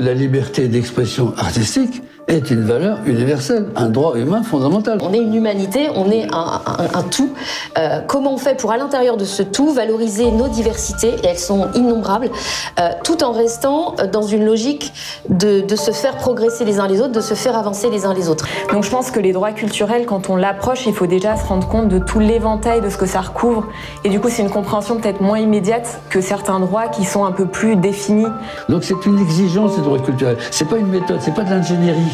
la liberté d'expression artistique est une valeur universelle, un droit humain fondamental. On est une humanité, on est un tout. Comment on fait pour, à l'intérieur de ce tout, valoriser nos diversités, et elles sont innombrables, tout en restant dans une logique de se faire progresser les uns les autres, de se faire avancer les uns les autres. Donc je pense que les droits culturels, quand on l'approche, il faut déjà se rendre compte de tout l'éventail de ce que ça recouvre. Et du coup, c'est une compréhension peut-être moins immédiate que certains droits qui sont un peu plus définis. Donc c'est une exigence, ces droits culturels. C'est pas une méthode, c'est pas de l'ingénierie.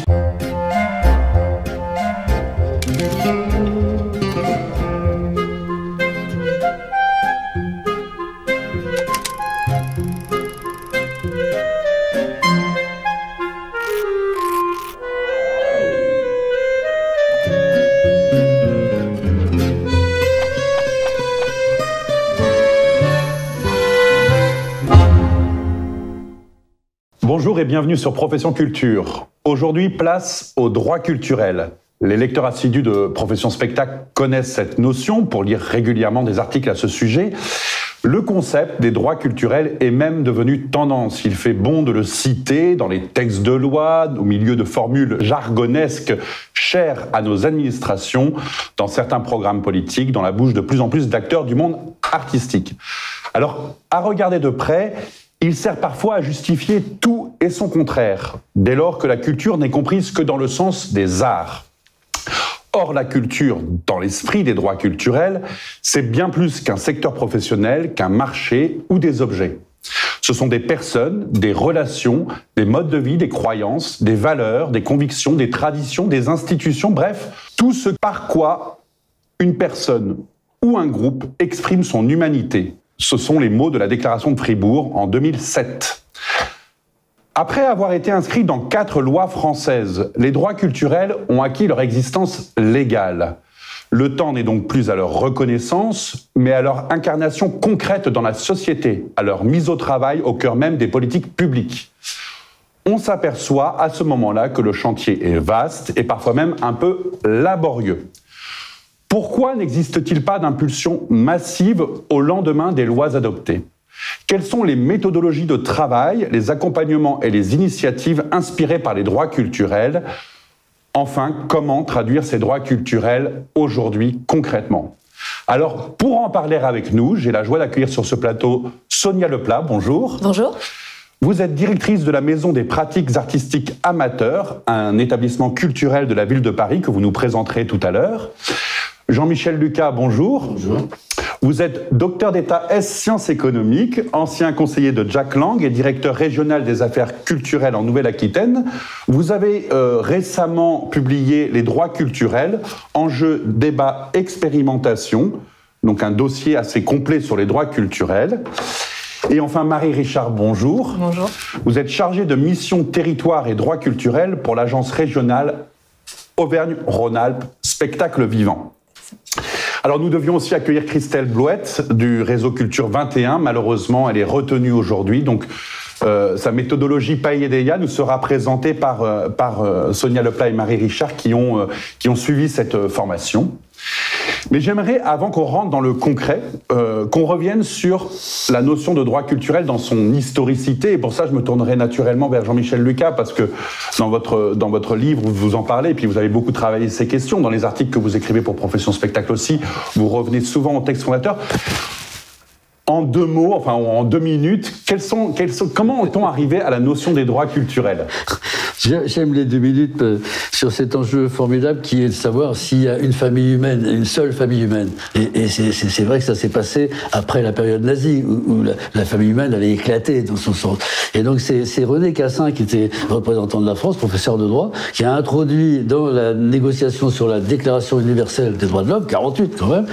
Bonjour et bienvenue sur Profession Culture. Aujourd'hui, place aux droits culturels. Les lecteurs assidus de Profession Spectacle connaissent cette notion pour lire régulièrement des articles à ce sujet. Le concept des droits culturels est même devenu tendance. Il fait bon de le citer dans les textes de loi, au milieu de formules jargonesques chères à nos administrations, dans certains programmes politiques, dans la bouche de plus en plus d'acteurs du monde artistique. Alors, à regarder de près, il sert parfois à justifier tout et son contraire, dès lors que la culture n'est comprise que dans le sens des arts. Or, la culture, dans l'esprit des droits culturels, c'est bien plus qu'un secteur professionnel, qu'un marché ou des objets. Ce sont des personnes, des relations, des modes de vie, des croyances, des valeurs, des convictions, des traditions, des institutions, bref, tout ce par quoi une personne ou un groupe exprime son humanité. Ce sont les mots de la Déclaration de Fribourg en 2007. Après avoir été inscrits dans 4 lois françaises, les droits culturels ont acquis leur existence légale. Le temps n'est donc plus à leur reconnaissance, mais à leur incarnation concrète dans la société, à leur mise au travail au cœur même des politiques publiques. On s'aperçoit à ce moment-là que le chantier est vaste et parfois même un peu laborieux. Pourquoi n'existe-t-il pas d'impulsion massive au lendemain des lois adoptées ? Quelles sont les méthodologies de travail, les accompagnements et les initiatives inspirées par les droits culturels ? Enfin, comment traduire ces droits culturels aujourd'hui concrètement ? Alors, pour en parler avec nous, j'ai la joie d'accueillir sur ce plateau Sonia Leplat. Bonjour. Bonjour. Vous êtes directrice de la Maison des pratiques artistiques amateurs, un établissement culturel de la ville de Paris que vous nous présenterez tout à l'heure. Jean-Michel Lucas, bonjour. Bonjour. Vous êtes docteur d'État S sciences économiques, ancien conseiller de Jack Lang et directeur régional des affaires culturelles en Nouvelle-Aquitaine. Vous avez récemment publié Les droits culturels, enjeux, débat, expérimentation, donc un dossier assez complet sur les droits culturels. Et enfin, Marie Richard, bonjour. Bonjour. Vous êtes chargée de mission territoire et droits culturels pour l'agence régionale Auvergne-Rhône-Alpes Spectacle Vivant. Alors nous devions aussi accueillir Christelle Blouette du réseau Culture 21. Malheureusement, elle est retenue aujourd'hui. Donc sa méthodologie Païedeia nous sera présentée par Sonia Leplat et Marie Richard qui ont suivi cette formation. Mais j'aimerais, avant qu'on rentre dans le concret, qu'on revienne sur la notion de droit culturel dans son historicité. Et pour ça, je me tournerai naturellement vers Jean-Michel Lucas, parce que dans votre livre, vous en parlez, et puis vous avez beaucoup travaillé ces questions. Dans les articles que vous écrivez pour Profession Spectacle aussi, vous revenez souvent au texte fondateur. En 2 mots, enfin en 2 minutes, comment est-on arrivé à la notion des droits culturels ? J'aime les 2 minutes sur cet enjeu formidable qui est de savoir s'il y a une famille humaine, une seule famille humaine. Et c'est vrai que ça s'est passé après la période nazie, où la famille humaine avait éclaté dans son sens. Et donc c'est René Cassin, qui était représentant de la France, professeur de droit, qui a introduit dans la négociation sur la Déclaration universelle des droits de l'homme, 48 quand même,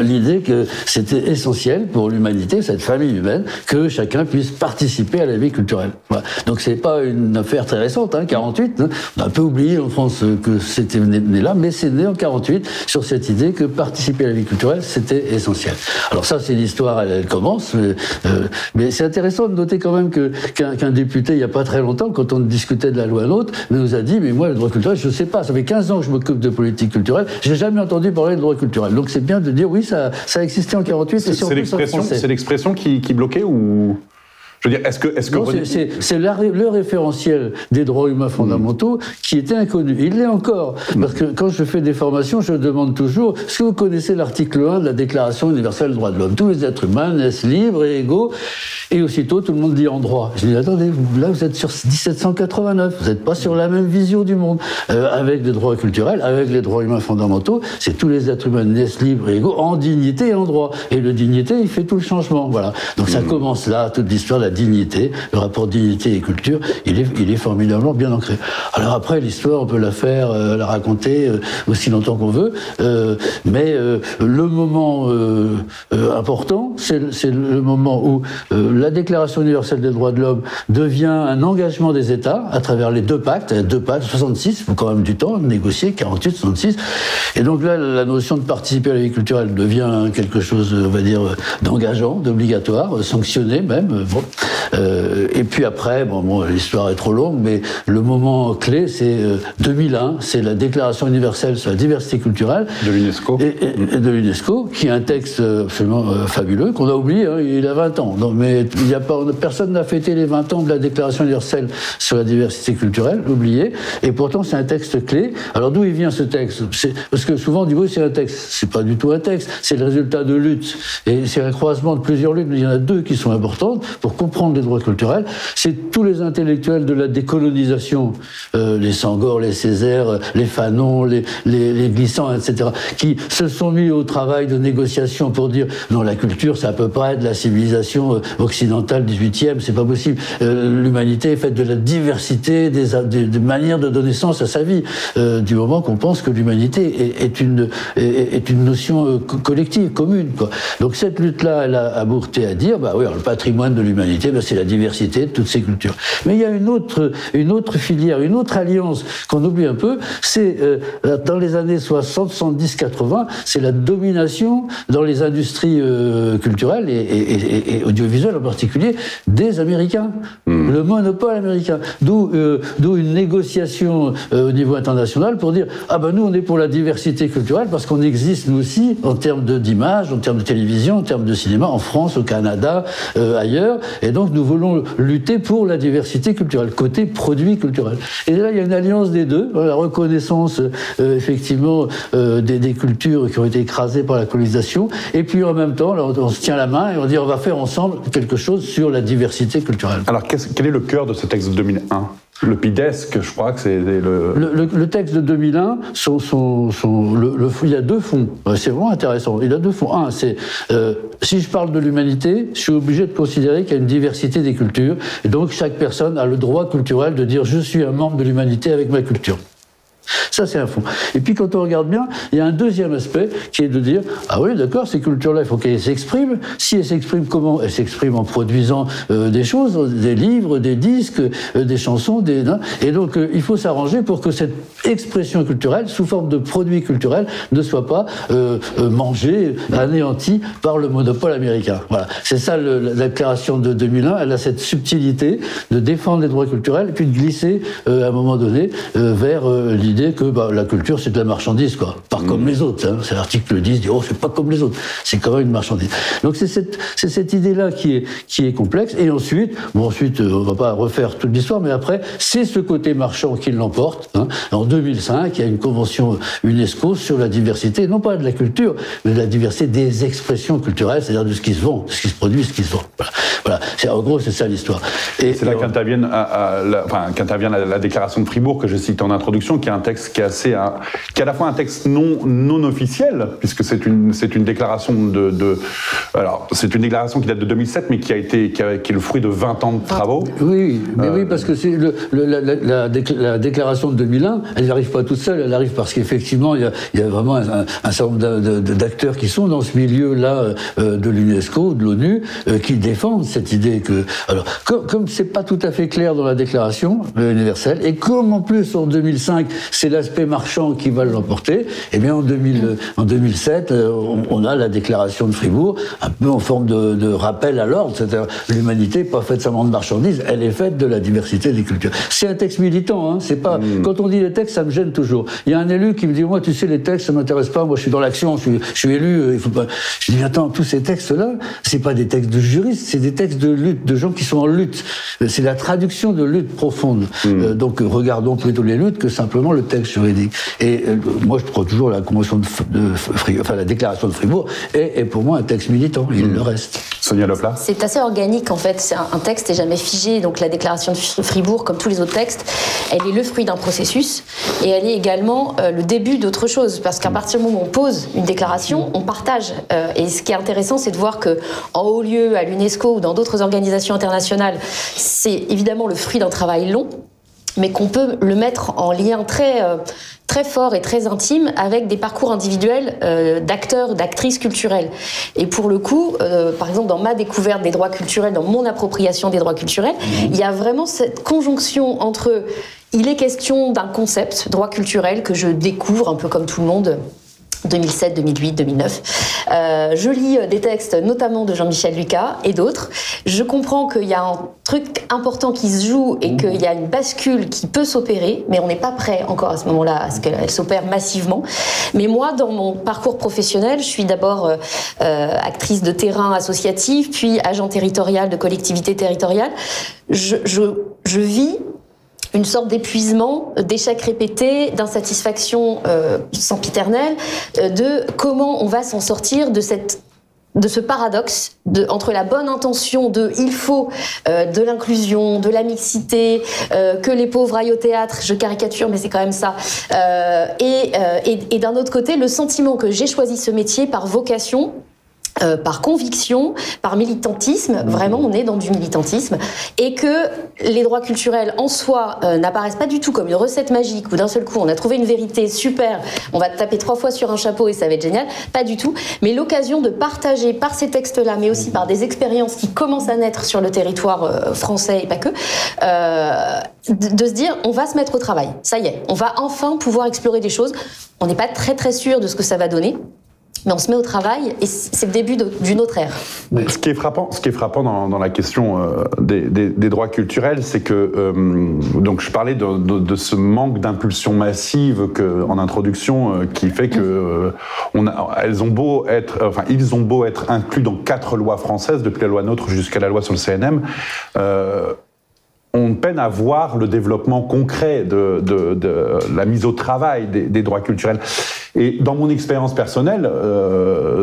l'idée que c'était essentiel pour l'humanité, cette famille humaine, que chacun puisse participer à la vie culturelle. Voilà. Donc c'est pas une affaire très récente, 48. On a un peu oublié en France que c'était né là, mais c'est né en 48 sur cette idée que participer à la vie culturelle, c'était essentiel. Alors ça, c'est l'histoire, elle commence, mais c'est intéressant de noter quand même qu'un député, il n'y a pas très longtemps, quand on discutait de la loi NOTRe, nous a dit, mais moi, le droit culturel, je ne sais pas, ça fait 15 ans que je m'occupe de politique culturelle, j'ai jamais entendu parler de droit culturel. Donc c'est bien de dire, oui, ça a existé en 48 et surtout ça français. C'est l'expression qui bloquait ou... Je veux dire, est-ce que non, c'est le référentiel des droits humains fondamentaux qui était inconnu. Il l'est encore. Parce que quand je fais des formations, je demande toujours, est-ce que vous connaissez l'article 1 de la Déclaration universelle des droits de l'homme? Tous les êtres humains naissent libres et égaux. Et aussitôt, tout le monde dit en droit. Je dis, attendez, là, vous êtes sur 1789. Vous n'êtes pas sur la même vision du monde. Avec les droits culturels, avec les droits humains fondamentaux, c'est tous les êtres humains naissent libres et égaux en dignité et en droit. Et le dignité, il fait tout le changement. Voilà. Donc ça commence là, toute l'histoire de la dignité. Le rapport dignité et culture, il est formidablement bien ancré. Alors après, l'histoire, on peut la faire, la raconter aussi longtemps qu'on veut. Mais le moment important, c'est le moment où la Déclaration universelle des droits de l'homme devient un engagement des États à travers les deux pactes, 66, il faut quand même du temps, négocier, 48, 66. Et donc là, la notion de participer à la vie culturelle devient quelque chose, on va dire, d'engageant, d'obligatoire, sanctionné même. Bon. Et puis après, bon, l'histoire est trop longue, mais le moment clé, c'est 2001, c'est la Déclaration universelle sur la diversité culturelle de l'UNESCO. Et de l'UNESCO, qui est un texte absolument fabuleux, qu'on a oublié, hein, il a 20 ans. Donc, mais personne n'a fêté les 20 ans de la Déclaration universelle sur la diversité culturelle, oublié, et pourtant c'est un texte clé. Alors d'où il vient ce texte? Parce que souvent on dit oui, c'est un texte. C'est pas du tout un texte, c'est le résultat de luttes. Et c'est un croisement de plusieurs luttes, mais il y en a deux qui sont importantes pour comprendre les droits culturels. C'est tous les intellectuels de la décolonisation, les Senghor, les Césaire, les Fanon, les Glissant, etc., qui se sont mis au travail de négociation pour dire non, la culture, ça peut pas être la civilisation occidentale 18e, c'est pas possible. L'humanité est faite de la diversité des manières de donner sens à sa vie, du moment qu'on pense que l'humanité est une notion collective, commune, quoi. Donc cette lutte-là, elle a abouti à dire, bah oui, alors, le patrimoine de l'humanité, bah, c'est la diversité de toutes ces cultures. Mais il y a une autre filière, une autre alliance qu'on oublie un peu, c'est dans les années 60, 70, 80, c'est la domination dans les industries culturelles et audiovisuelles en particulier des Américains. Le monopole américain. D'où une négociation au niveau international pour dire ah ben nous on est pour la diversité culturelle parce qu'on existe nous aussi en termes d'image, en termes de télévision, en termes de cinéma, en France, au Canada, ailleurs, et donc nous voulons lutter pour la diversité culturelle, côté produit culturel. Et là il y a une alliance des deux, la reconnaissance effectivement des cultures qui ont été écrasées par la colonisation, et puis en même temps là, on se tient la main et on dit on va faire ensemble quelque chose sur la diversité culturelle. Alors quel est le cœur de ce texte de 2001 ? Le PIDESC, je crois que c'est le texte de 2001, il y a deux fonds. C'est vraiment intéressant. Il y a deux fonds. Un, c'est si je parle de l'humanité, je suis obligé de considérer qu'il y a une diversité des cultures. Et donc, chaque personne a le droit culturel de dire je suis un membre de l'humanité avec ma culture. Ça, c'est un fond. Et puis, quand on regarde bien, il y a un deuxième aspect qui est de dire ah oui, d'accord, ces cultures-là, il faut qu'elles s'expriment. Si elles s'expriment comment? Elles s'expriment en produisant des choses, des livres, des disques, des chansons, et donc il faut s'arranger pour que cette expression culturelle, sous forme de produit culturel, ne soit pas mangée, anéantie par le monopole américain. Voilà. C'est ça la déclaration de 2001. Elle a cette subtilité de défendre les droits culturels et puis de glisser à un moment donné vers l'idée que la culture c'est de la marchandise, quoi. Pas comme les autres. Hein. C'est l'article 10 dit oh c'est pas comme les autres. C'est quand même une marchandise. Donc c'est cette idée-là qui est complexe. Et ensuite, on va pas refaire toute l'histoire, mais après c'est ce côté marchand qui l'emporte. Hein. En 2005, il y a une convention UNESCO sur la diversité, non pas de la culture, mais de la diversité des expressions culturelles, c'est-à-dire de ce qui se vend, de ce qui se produit, ce qui se vend. Voilà. En gros, c'est ça l'histoire. Et c'est là qu'intervient la déclaration de Fribourg que je cite en introduction, qui est un texte qui est à la fois un texte non officiel, puisque c'est une déclaration alors c'est une déclaration qui date de 2007, mais qui est le fruit de 20 ans de travaux. Oui, mais oui, parce que c'est la déclaration de 2001, elle n'arrive pas toute seule, elle arrive parce qu'effectivement il y a vraiment un certain nombre d'acteurs qui sont dans ce milieu-là de l'UNESCO, de l'ONU, qui défendent cette idée que alors comme c'est pas tout à fait clair dans la déclaration universelle, et comme en plus en 2005 c'est l'aspect marchand qui va l'emporter. Eh bien, en 2007, on a la déclaration de Fribourg, un peu en forme de rappel à l'ordre. C'est-à-dire, l'humanité n'est pas faite seulement de marchandises, elle est faite de la diversité des cultures. C'est un texte militant, hein, c'est pas... Quand on dit les textes, ça me gêne toujours. Il y a un élu qui me dit, moi, tu sais, les textes, ça m'intéresse pas, moi, je suis dans l'action, je suis élu, il faut pas... Je dis, attends, tous ces textes-là, c'est pas des textes de juristes, c'est des textes de lutte, de gens qui sont en lutte. C'est la traduction de lutte profonde. Donc, regardons plutôt les luttes que simplement le texte juridique. Et moi, je crois toujours la convention la déclaration de Fribourg est pour moi un texte militant. Il le reste. Sonia Lopla. C'est assez organique en fait. C'est un texte n'est jamais figé. Donc la déclaration de Fribourg, comme tous les autres textes, elle est le fruit d'un processus et elle est également le début d'autre chose. Parce qu'à partir du moment où on pose une déclaration, on partage. Et ce qui est intéressant, c'est de voir que en haut lieu, à l'UNESCO ou dans d'autres organisations internationales, c'est évidemment le fruit d'un travail long, mais qu'on peut le mettre en lien très fort et très intime avec des parcours individuels d'acteurs, d'actrices culturelles. Et pour le coup, par exemple, dans ma découverte des droits culturels, dans mon appropriation des droits culturels, il y a vraiment cette conjonction entre... Il est question d'un concept, droit culturel, que je découvre un peu comme tout le monde... 2007, 2008, 2009. Je lis des textes, notamment de Jean-Michel Lucas et d'autres. Je comprends qu'il y a un truc important qui se joue et qu'il y a une bascule qui peut s'opérer, mais on n'est pas prêt encore à ce moment-là à ce qu'elle s'opère massivement. Mais moi, dans mon parcours professionnel, je suis d'abord actrice de terrain associative, puis agent territorial de collectivité territoriale. Je vis une sorte d'épuisement, d'échec répété, d'insatisfaction sempiternelle, de comment on va s'en sortir de ce paradoxe entre la bonne intention de il faut de l'inclusion, de la mixité, que les pauvres aillent au théâtre, je caricature mais c'est quand même ça, et d'un autre côté le sentiment que j'ai choisi ce métier par vocation, par conviction, par militantisme, vraiment on est dans du militantisme, et que les droits culturels en soi n'apparaissent pas du tout comme une recette magique où d'un seul coup on a trouvé une vérité super, on va taper 3 fois sur un chapeau et ça va être génial, pas du tout, mais l'occasion de partager par ces textes-là, mais aussi par des expériences qui commencent à naître sur le territoire français et pas que, de se dire on va se mettre au travail, ça y est, on va enfin pouvoir explorer des choses, on n'est pas très sûr de ce que ça va donner, mais on se met au travail et c'est le début d'une autre ère. Ce qui est frappant dans la question des droits culturels, c'est que donc je parlais de ce manque d'impulsion massive en introduction qui fait que ils ont beau être inclus dans 4 lois françaises depuis la loi NOTRe jusqu'à la loi sur le CNM. On peine à voir le développement concret de la mise au travail des droits culturels. Et dans mon expérience personnelle,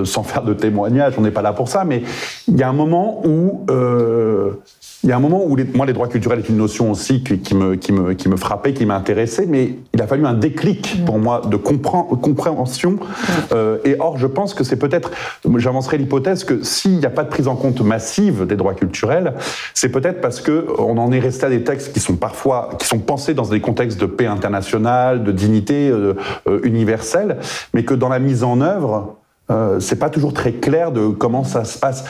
sans faire de témoignage, on n'est pas là pour ça, mais il y a un moment où moi les droits culturels est une notion aussi qui me frappait, qui m'intéressait, mais il a fallu un déclic pour moi de compréhension. Et or, je pense que c'est peut-être, j'avancerai l'hypothèse que s'il n'y a pas de prise en compte massive des droits culturels, c'est peut-être parce que on en est resté à des textes qui sont pensés dans des contextes de paix internationale, de dignité universelle, mais que dans la mise en œuvre, c'est pas toujours très clair de comment ça se passe.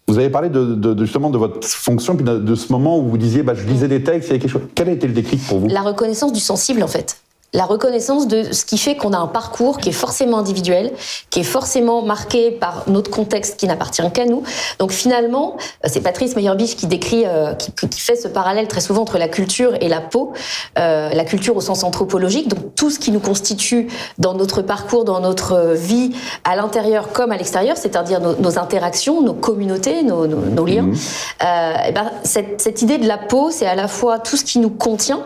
Vous avez parlé justement de votre fonction, puis de ce moment où vous disiez je lisais des textes, il y avait quelque chose. Quel a été le déclic pour vous ? La reconnaissance du sensible, en fait. La reconnaissance de ce qui fait qu'on a un parcours qui est forcément individuel, qui est forcément marqué par notre contexte qui n'appartient qu'à nous. Donc finalement, c'est Patrice Meyerbeer qui décrit, qui fait ce parallèle très souvent entre la culture et la peau, la culture au sens anthropologique, donc tout ce qui nous constitue dans notre parcours, dans notre vie, à l'intérieur comme à l'extérieur, c'est-à-dire nos interactions, nos communautés, nos liens. Cette idée de la peau, c'est à la fois tout ce qui nous contient,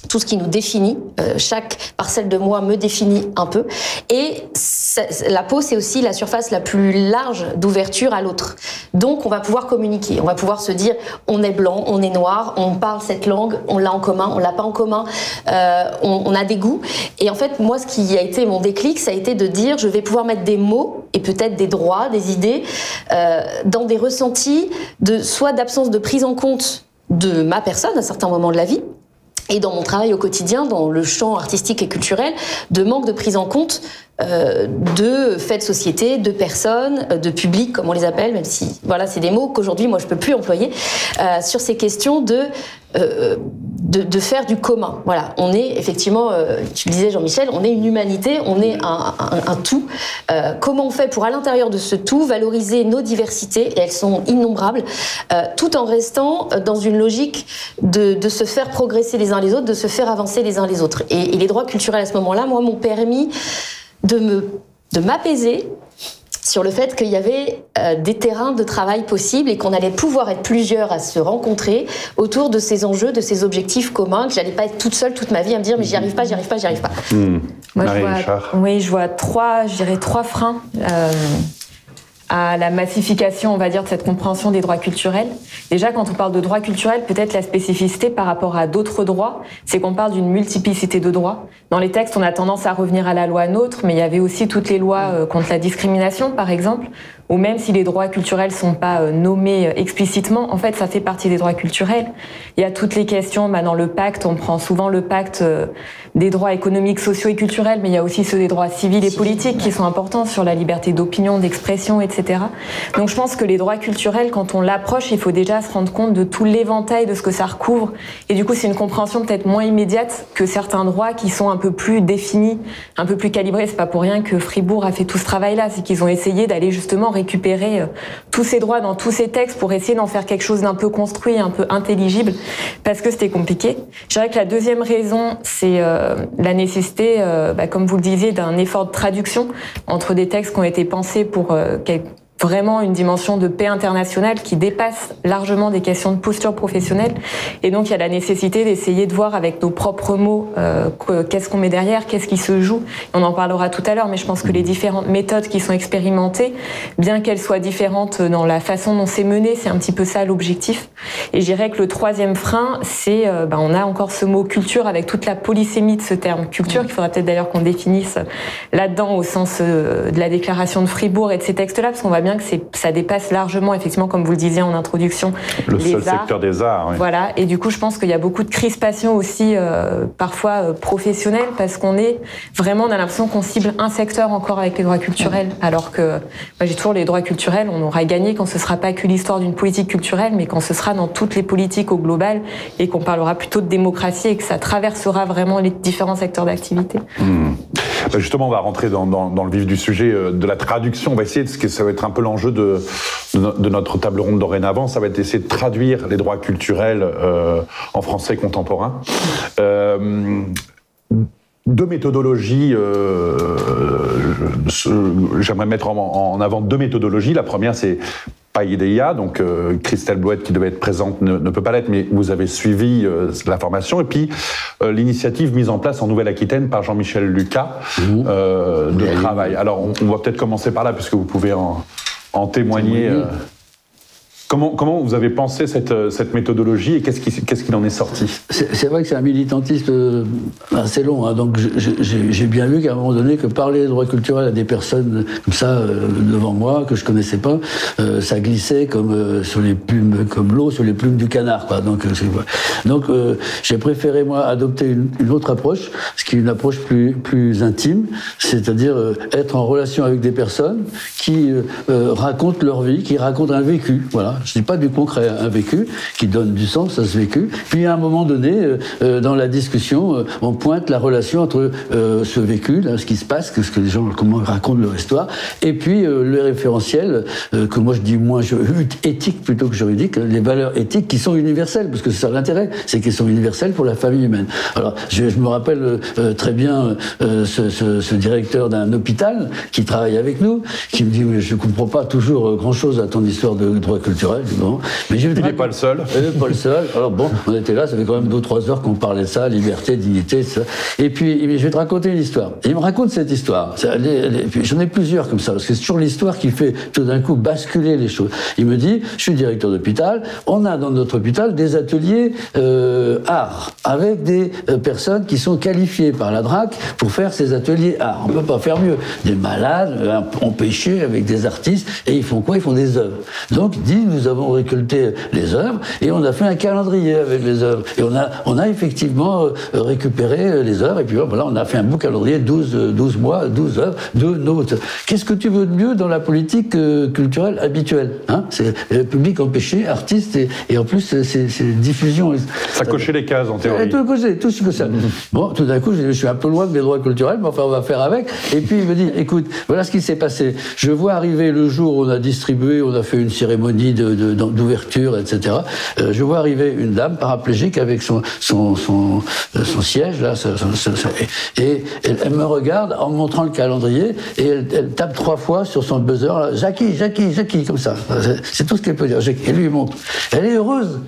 tout ce qui nous définit, chaque parcelle de moi me définit un peu, et la peau c'est aussi la surface la plus large d'ouverture à l'autre. Donc on va pouvoir communiquer, on va pouvoir se dire on est blanc, on est noir, on parle cette langue, on l'a en commun, on l'a pas en commun, on a des goûts. Et en fait moi ce qui a été mon déclic, ça a été de dire je vais pouvoir mettre des mots et peut-être des droits, des idées dans des ressentis soit d'absence de prise en compte de ma personne à certains moments de la vie, et dans mon travail au quotidien, dans le champ artistique et culturel, de manque de prise en compte de faits de société, de personnes, de public, comme on les appelle, même si voilà, c'est des mots qu'aujourd'hui moi je peux plus employer, sur ces questions de faire du commun. Voilà, on est effectivement, tu le disais Jean-Michel, on est une humanité, on est un tout. Comment on fait pour, à l'intérieur de ce tout, valoriser nos diversités, et elles sont innombrables, tout en restant dans une logique de se faire progresser les uns les autres, de se faire avancer les uns les autres. Et les droits culturels à ce moment-là, moi, m'ont permis de m'apaiser sur le fait qu'il y avait des terrains de travail possibles et qu'on allait pouvoir être plusieurs à se rencontrer autour de ces enjeux, de ces objectifs communs, que j'allais pas être toute seule toute ma vie à me dire mais j'y arrive pas. Moi, je vois trois freins à la massification, on va dire, de cette compréhension des droits culturels. Déjà, quand on parle de droits culturels, peut-être la spécificité par rapport à d'autres droits, c'est qu'on parle d'une multiplicité de droits. Dans les textes, on a tendance à revenir à la loi NOTRe, mais il y avait aussi toutes les lois contre la discrimination, par exemple, ou même si les droits culturels sont pas nommés explicitement, en fait, ça fait partie des droits culturels. Il y a toutes les questions, dans le pacte, on prend souvent le pacte des droits économiques, sociaux et culturels, mais il y a aussi ceux des droits civils et politiques qui sont importants sur la liberté d'opinion, d'expression, etc. Donc je pense que les droits culturels, quand on l'approche, il faut déjà se rendre compte de tout l'éventail de ce que ça recouvre. Et du coup, c'est une compréhension peut-être moins immédiate que certains droits qui sont un peu plus définis, un peu plus calibrés. C'est pas pour rien que Fribourg a fait tout ce travail-là, c'est qu'ils ont essayé d'aller justement récupérer tous ces droits dans tous ces textes pour essayer d'en faire quelque chose d'un peu construit, un peu intelligible, parce que c'était compliqué. Je dirais que la deuxième raison, c'est la nécessité, comme vous le disiez, d'un effort de traduction entre des textes qui ont été pensés pour vraiment une dimension de paix internationale qui dépasse largement des questions de posture professionnelle. Et donc, il y a la nécessité d'essayer de voir avec nos propres mots qu'est-ce qu'on met derrière, qu'est-ce qui se joue. On en parlera tout à l'heure, mais je pense que les différentes méthodes qui sont expérimentées, bien qu'elles soient différentes dans la façon dont c'est mené, c'est un petit peu ça l'objectif. Et je dirais que le troisième frein, c'est, on a encore ce mot culture avec toute la polysémie de ce terme culture, qu'il faudrait peut-être d'ailleurs qu'on définisse là-dedans au sens de la déclaration de Fribourg et de ces textes-là, parce qu'on va bien que ça dépasse largement, effectivement, comme vous le disiez en introduction, le seul secteur des arts. Oui. Voilà, et du coup, je pense qu'il y a beaucoup de crispation aussi, parfois professionnelle, parce qu'on a l'impression qu'on cible un secteur encore avec les droits culturels, alors que moi, j'ai toujours les droits culturels, on aura gagné quand ce sera pas que l'histoire d'une politique culturelle, mais quand ce sera dans toutes les politiques au global, et qu'on parlera plutôt de démocratie, et que ça traversera vraiment les différents secteurs d'activité. Justement, on va rentrer dans le vif du sujet de la traduction. On va essayer, parce que ça va être un peu l'enjeu de notre table ronde dorénavant, ça va être d'essayer de traduire les droits culturels en français contemporain. Deux méthodologies, j'aimerais mettre en avant deux méthodologies. La première, c'est Paideia, donc Christelle Blouette, qui devait être présente, ne peut pas l'être, mais vous avez suivi la formation. Et puis, l'initiative mise en place en Nouvelle-Aquitaine par Jean-Michel Lucas de travail. Alors, on va peut-être commencer par là, puisque vous pouvez en témoigner. Comment vous avez pensé cette méthodologie et qu'est-ce qu'il en est sorti ? C'est vrai que c'est un militantisme assez long, hein, donc j'ai bien vu qu'à un moment donné, que parler des droits culturels à des personnes comme ça devant moi, que je connaissais pas, ça glissait comme sur les plumes, comme l'eau sur les plumes du canard, quoi. Donc j'ai préféré moi adopter une autre approche, ce qui est une approche plus intime, c'est-à-dire être en relation avec des personnes qui racontent leur vie, qui racontent un vécu, voilà. Je dis pas du concret, un vécu qui donne du sens à ce vécu. Puis à un moment donné, dans la discussion, on pointe la relation entre ce vécu, là, ce qui se passe, ce que les gens, comment ils racontent leur histoire, et puis le référentiel que moi je dis moins éthique plutôt que juridique, les valeurs éthiques qui sont universelles, parce que c'est ça l'intérêt, c'est qu'elles sont universelles pour la famille humaine. Alors je me rappelle très bien ce directeur d'un hôpital qui travaille avec nous, qui me dit mais je comprends pas toujours grand-chose à ton histoire de droit culturel. Bon. Mais il n'est pas le seul. Pas le seul. Alors bon, on était là, ça fait quand même 2 ou 3 heures qu'on parlait de ça, liberté, dignité, ça. Et puis, je vais te raconter une histoire. Et il me raconte cette histoire. J'en ai plusieurs comme ça, parce que c'est toujours l'histoire qui fait tout d'un coup basculer les choses. Il me dit, je suis directeur d'hôpital, on a dans notre hôpital des ateliers art, avec des personnes qui sont qualifiées par la DRAC pour faire ces ateliers art. On ne peut pas faire mieux. Des malades, empêchés, avec des artistes, et ils font quoi ? Ils font des œuvres. Donc, il dit, nous avons récolté les œuvres et on a fait un calendrier avec les œuvres. Et on a effectivement récupéré les œuvres et puis voilà, on a fait un beau calendrier, 12 mois, 12 œuvres de notes. Qu'est-ce que tu veux de mieux dans la politique culturelle habituelle, hein? C'est le public empêché, artiste et en plus c'est diffusion. Ça cochait les cases en théorie. Tout ce que ça. Bon, tout d'un coup, je suis un peu loin de mes droits culturels, mais enfin on va faire avec. Et puis il me dit, écoute, voilà ce qui s'est passé. Je vois arriver le jour où on a distribué, on a fait une cérémonie d'ouverture, etc. Je vois arriver une dame paraplégique avec son siège là, et elle me regarde en montrant le calendrier et elle tape 3 fois sur son buzzer là, Jackie, comme ça. C'est tout ce qu'elle peut dire. Et lui il montre. Elle est heureuse.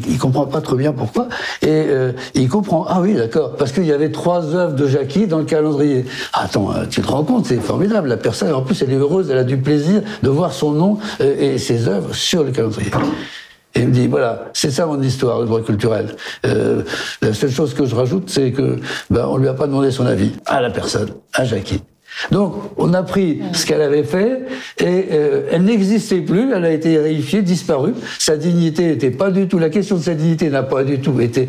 Il comprend pas trop bien pourquoi, et il comprend. Ah oui, d'accord, parce qu'il y avait 3 œuvres de Jackie dans le calendrier. Attends, tu te rends compte, c'est formidable. La personne, en plus, elle est heureuse, elle a du plaisir de voir son nom et ses œuvres sur le calendrier. Et il me dit, voilà, c'est ça mon histoire, le droit culturel. La seule chose que je rajoute, c'est que on lui a pas demandé son avis à la personne, à Jackie. Donc, on a pris ce qu'elle avait fait et elle n'existait plus, elle a été réifiée, disparue. Sa dignité n'était pas du tout, la question de sa dignité n'a pas du tout été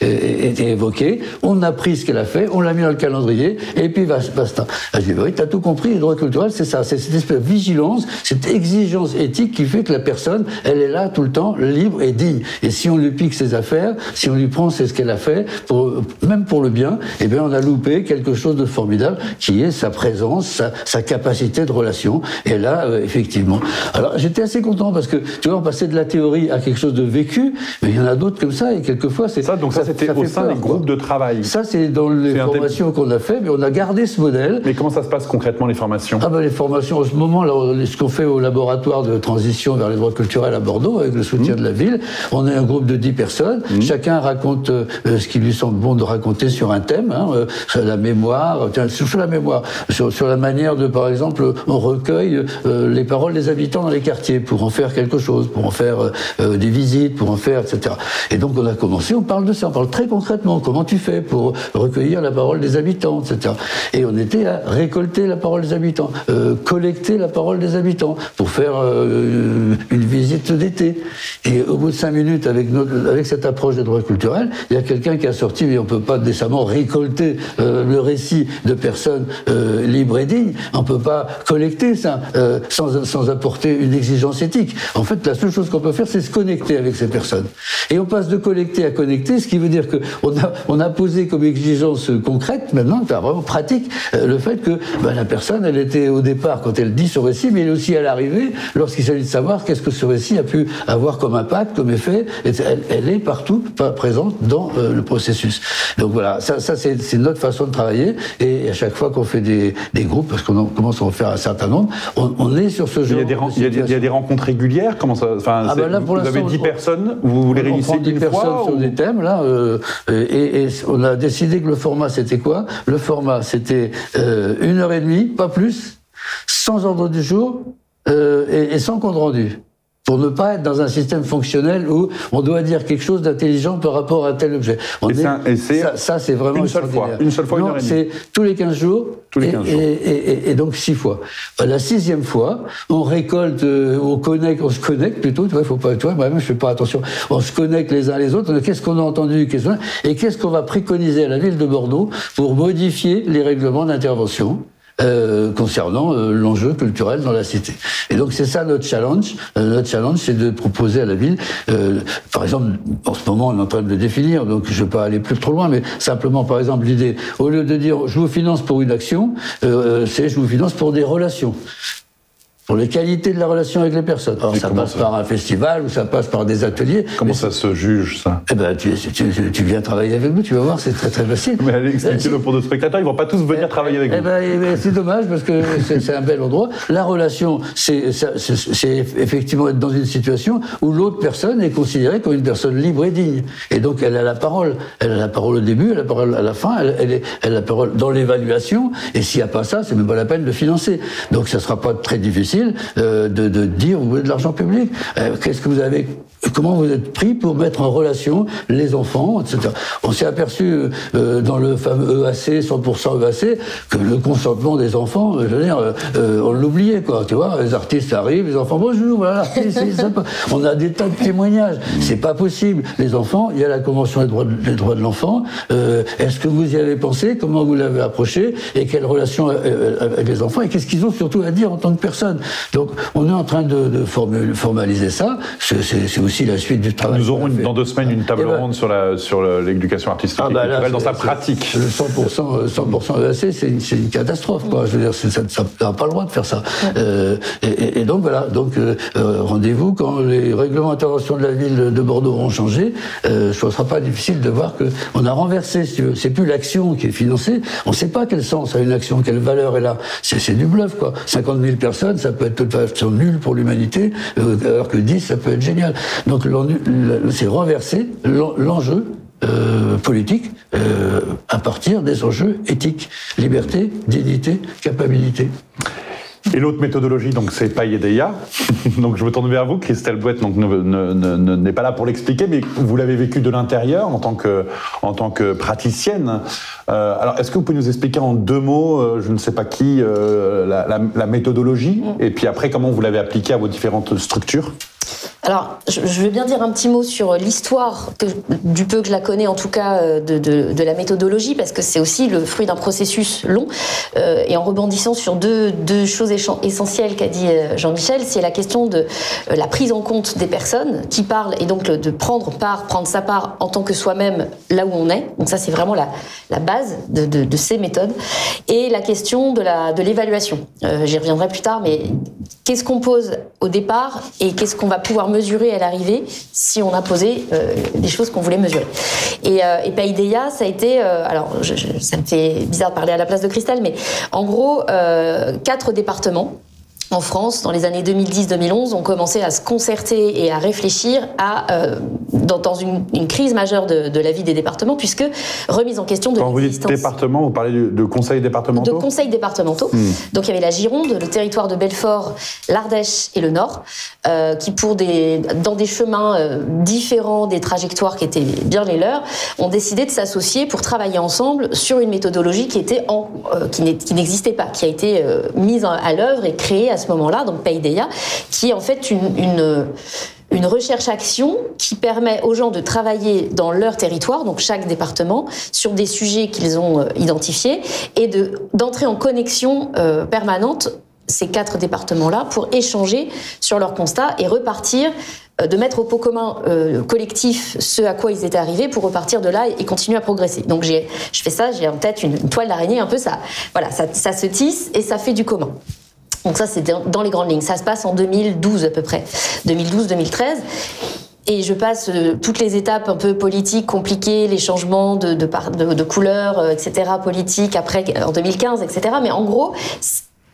évoquée. On a pris ce qu'elle a fait, on l'a mis dans le calendrier et puis basta. Je dis, oui, t'as tout compris, le droit culturel, c'est ça, c'est cette espèce de vigilance, cette exigence éthique qui fait que la personne, elle est là tout le temps, libre et digne. Et si on lui pique ses affaires, si on lui prend ce qu'elle a fait, même pour le bien, eh bien, on a loupé quelque chose de formidable qui est sa présence, sa capacité de relation. Et là, effectivement. Alors, j'étais assez content parce que, tu vois, on passait de la théorie à quelque chose de vécu, mais il y en a d'autres comme ça, et quelquefois, c'est... Ça, donc ça c'était au sein des groupes de travail. Ça, c'est dans les formations qu'on a fait, mais on a gardé ce modèle. Mais comment ça se passe concrètement, les formations? Les formations, en ce moment, là, ce qu'on fait au laboratoire de transition vers les droits culturels à Bordeaux, avec le soutien de la ville, on est un groupe de 10 personnes, chacun raconte ce qui lui semble bon de raconter sur un thème, sur la mémoire, sur la mémoire, sur la manière de, par exemple, on recueille les paroles des habitants dans les quartiers pour en faire quelque chose, pour en faire des visites, pour en faire, etc. Et donc on a commencé, on parle de ça, on parle très concrètement, comment tu fais pour recueillir la parole des habitants, etc. Et on était à récolter la parole des habitants, collecter la parole des habitants pour faire une visite d'été. Et au bout de 5 minutes, avec cette approche des droits culturels, il y a quelqu'un qui a sorti, mais on peut pas décemment récolter le récit de personnes libres et dignes, on peut pas collecter ça sans apporter une exigence éthique. En fait, la seule chose qu'on peut faire, c'est se connecter avec ces personnes. Et on passe de collecter à connecter, ce qui veut dire que on a posé comme exigence concrète, maintenant, vraiment pratique, le fait que la personne, elle était au départ, quand elle dit son récit, mais elle est aussi à l'arrivée, lorsqu'il s'agit de savoir qu'est-ce que ce récit a pu avoir comme impact, comme effet, elle est partout présente dans le processus. Donc voilà, ça c'est notre façon de travailler, et à chaque fois qu'on fait des groupes, parce qu'on commence à en faire un certain nombre, on est sur ce genre. Il y a des rencontres régulières. Comment ça? Enfin, là, vous avez 10 personnes. Vous les réunissez une fois. 10 personnes sur des thèmes là, et on a décidé que le format c'était quoi? Le format c'était 1h30, pas plus, sans ordre du jour et sans compte rendu. Pour ne pas être dans un système fonctionnel où on doit dire quelque chose d'intelligent par rapport à tel objet. Ça, c'est vraiment une seule fois, une heure et demie. C'est tous les 15 jours. Et donc 6 fois. La 6e fois, on récolte, on se connecte plutôt. Tu vois, faut pas, moi-même je fais pas attention. On se connecte les uns les autres. Qu'est-ce qu'on a entendu, et qu'est-ce qu'on va préconiser à la ville de Bordeaux pour modifier les règlements d'intervention concernant l'enjeu culturel dans la cité. Et donc c'est ça notre challenge. Notre challenge, c'est de proposer à la ville, par exemple, en ce moment on est en train de le définir, donc je ne vais pas aller plus trop loin, mais simplement par exemple l'idée, au lieu de dire je vous finance pour une action, c'est je vous finance pour des relations. Pour les qualités de la relation avec les personnes. Alors, ça passe par un festival ou ça passe par des ateliers. Comment ça se juge, ça? Tu viens travailler avec nous, tu vas voir, c'est très très facile. Mais allez, expliquez-le pour nos spectateurs, ils vont pas tous venir travailler avec vous. C'est dommage parce que c'est un bel endroit. La relation, c'est effectivement être dans une situation où l'autre personne est considérée comme une personne libre et digne. Et donc elle a la parole. Elle a la parole au début, elle a la parole à la fin, elle a la parole dans l'évaluation. Et s'il n'y a pas ça, c'est même pas la peine de financer. Donc ça sera pas très difficile de dire vous voulez de l'argent public. Qu'est-ce que vous avez comment vous êtes pris pour mettre en relation les enfants, etc. On s'est aperçu dans le fameux EAC, 100% EAC, que le consentement des enfants, je veux dire, on l'oubliait, quoi. Tu vois, les artistes arrivent, les enfants, bonjour, voilà l'artiste, on a des tas de témoignages. C'est pas possible. Les enfants, il y a la Convention des droits de l'enfant. Est-ce que vous y avez pensé? Comment vous l'avez approché? Et quelle relation avec les enfants? Et qu'est-ce qu'ils ont surtout à dire en tant que personne? Donc, on est en train de formaliser ça. C'est aussi la suite du travail. Nous aurons dans 2 semaines une table ronde sur l'éducation artistique et culturelle dans sa pratique. Le 100% EAC, c'est une catastrophe, quoi. Je veux dire, ça n'a pas le droit de faire ça. Et donc voilà. Donc rendez-vous quand les règlements d'intervention de la ville de Bordeaux auront changé. Ce ne sera pas difficile de voir que on a renversé. C'est plus l'action qui est financée. On ne sait pas quel sens a une action, quelle valeur elle a. C'est du bluff, quoi. 50 000 personnes, ça peut être de toute façon nul pour l'humanité, alors que 10, ça peut être génial. Donc c'est renverser l'enjeu politique à partir des enjeux éthiques, liberté, dignité, capacité. Et l'autre méthodologie, donc, c'est Paideia. Donc, je me tourne vers vous. Christelle Bouette, donc, n'est pas là pour l'expliquer, mais vous l'avez vécu de l'intérieur en tant que praticienne. Alors, est-ce que vous pouvez nous expliquer en 2 mots, je ne sais pas qui, la méthodologie, et puis après, comment vous l'avez appliquée à vos différentes structures? Alors, je veux bien dire un petit mot sur l'histoire, du peu que je la connais en tout cas, de la méthodologie, parce que c'est aussi le fruit d'un processus long. Et en rebondissant sur deux choses essentielles qu'a dit Jean-Michel, c'est la question de la prise en compte des personnes qui parlent, et donc de prendre sa part en tant que soi-même là où on est. Donc ça, c'est vraiment la base de ces méthodes. Et la question de l'évaluation. J'y reviendrai plus tard, mais qu'est-ce qu'on pose au départ et qu'est-ce qu'on va pouvoir mesurer à l'arrivée si on a posé des choses qu'on voulait mesurer. Et Paideia, ça a été... alors, ça me fait bizarre de parler à la place de Christelle, mais en gros, 4 départements en France, dans les années 2010-2011, ont commencé à se concerter et à réfléchir dans une crise majeure de la vie des départements, puisque remise en question de l'existence... Quand vous dites département, vous parlez de conseils départementaux? De conseils départementaux. Donc il y avait la Gironde, le territoire de Belfort, l'Ardèche et le Nord, qui dans des chemins différents, des trajectoires qui étaient bien les leurs, ont décidé de s'associer pour travailler ensemble sur une méthodologie qui n'existait pas, qui a été mise à l'œuvre et créée à ce moment-là, donc Paideia, qui est en fait une recherche-action qui permet aux gens de travailler dans leur territoire, donc chaque département, sur des sujets qu'ils ont identifiés, et d'entrer en connexion permanente ces 4 départements-là pour échanger sur leurs constats et repartir, de mettre au pot commun collectif ce à quoi ils étaient arrivés pour repartir de là et continuer à progresser. Donc je fais ça, j'ai en tête une toile d'araignée, un peu ça se tisse et ça fait du commun. Donc ça, c'est dans les grandes lignes. Ça se passe en 2012 à peu près, 2012-2013. Et je passe toutes les étapes un peu politiques, compliquées, les changements de couleur, etc., politiques, après, en 2015, etc. Mais en gros,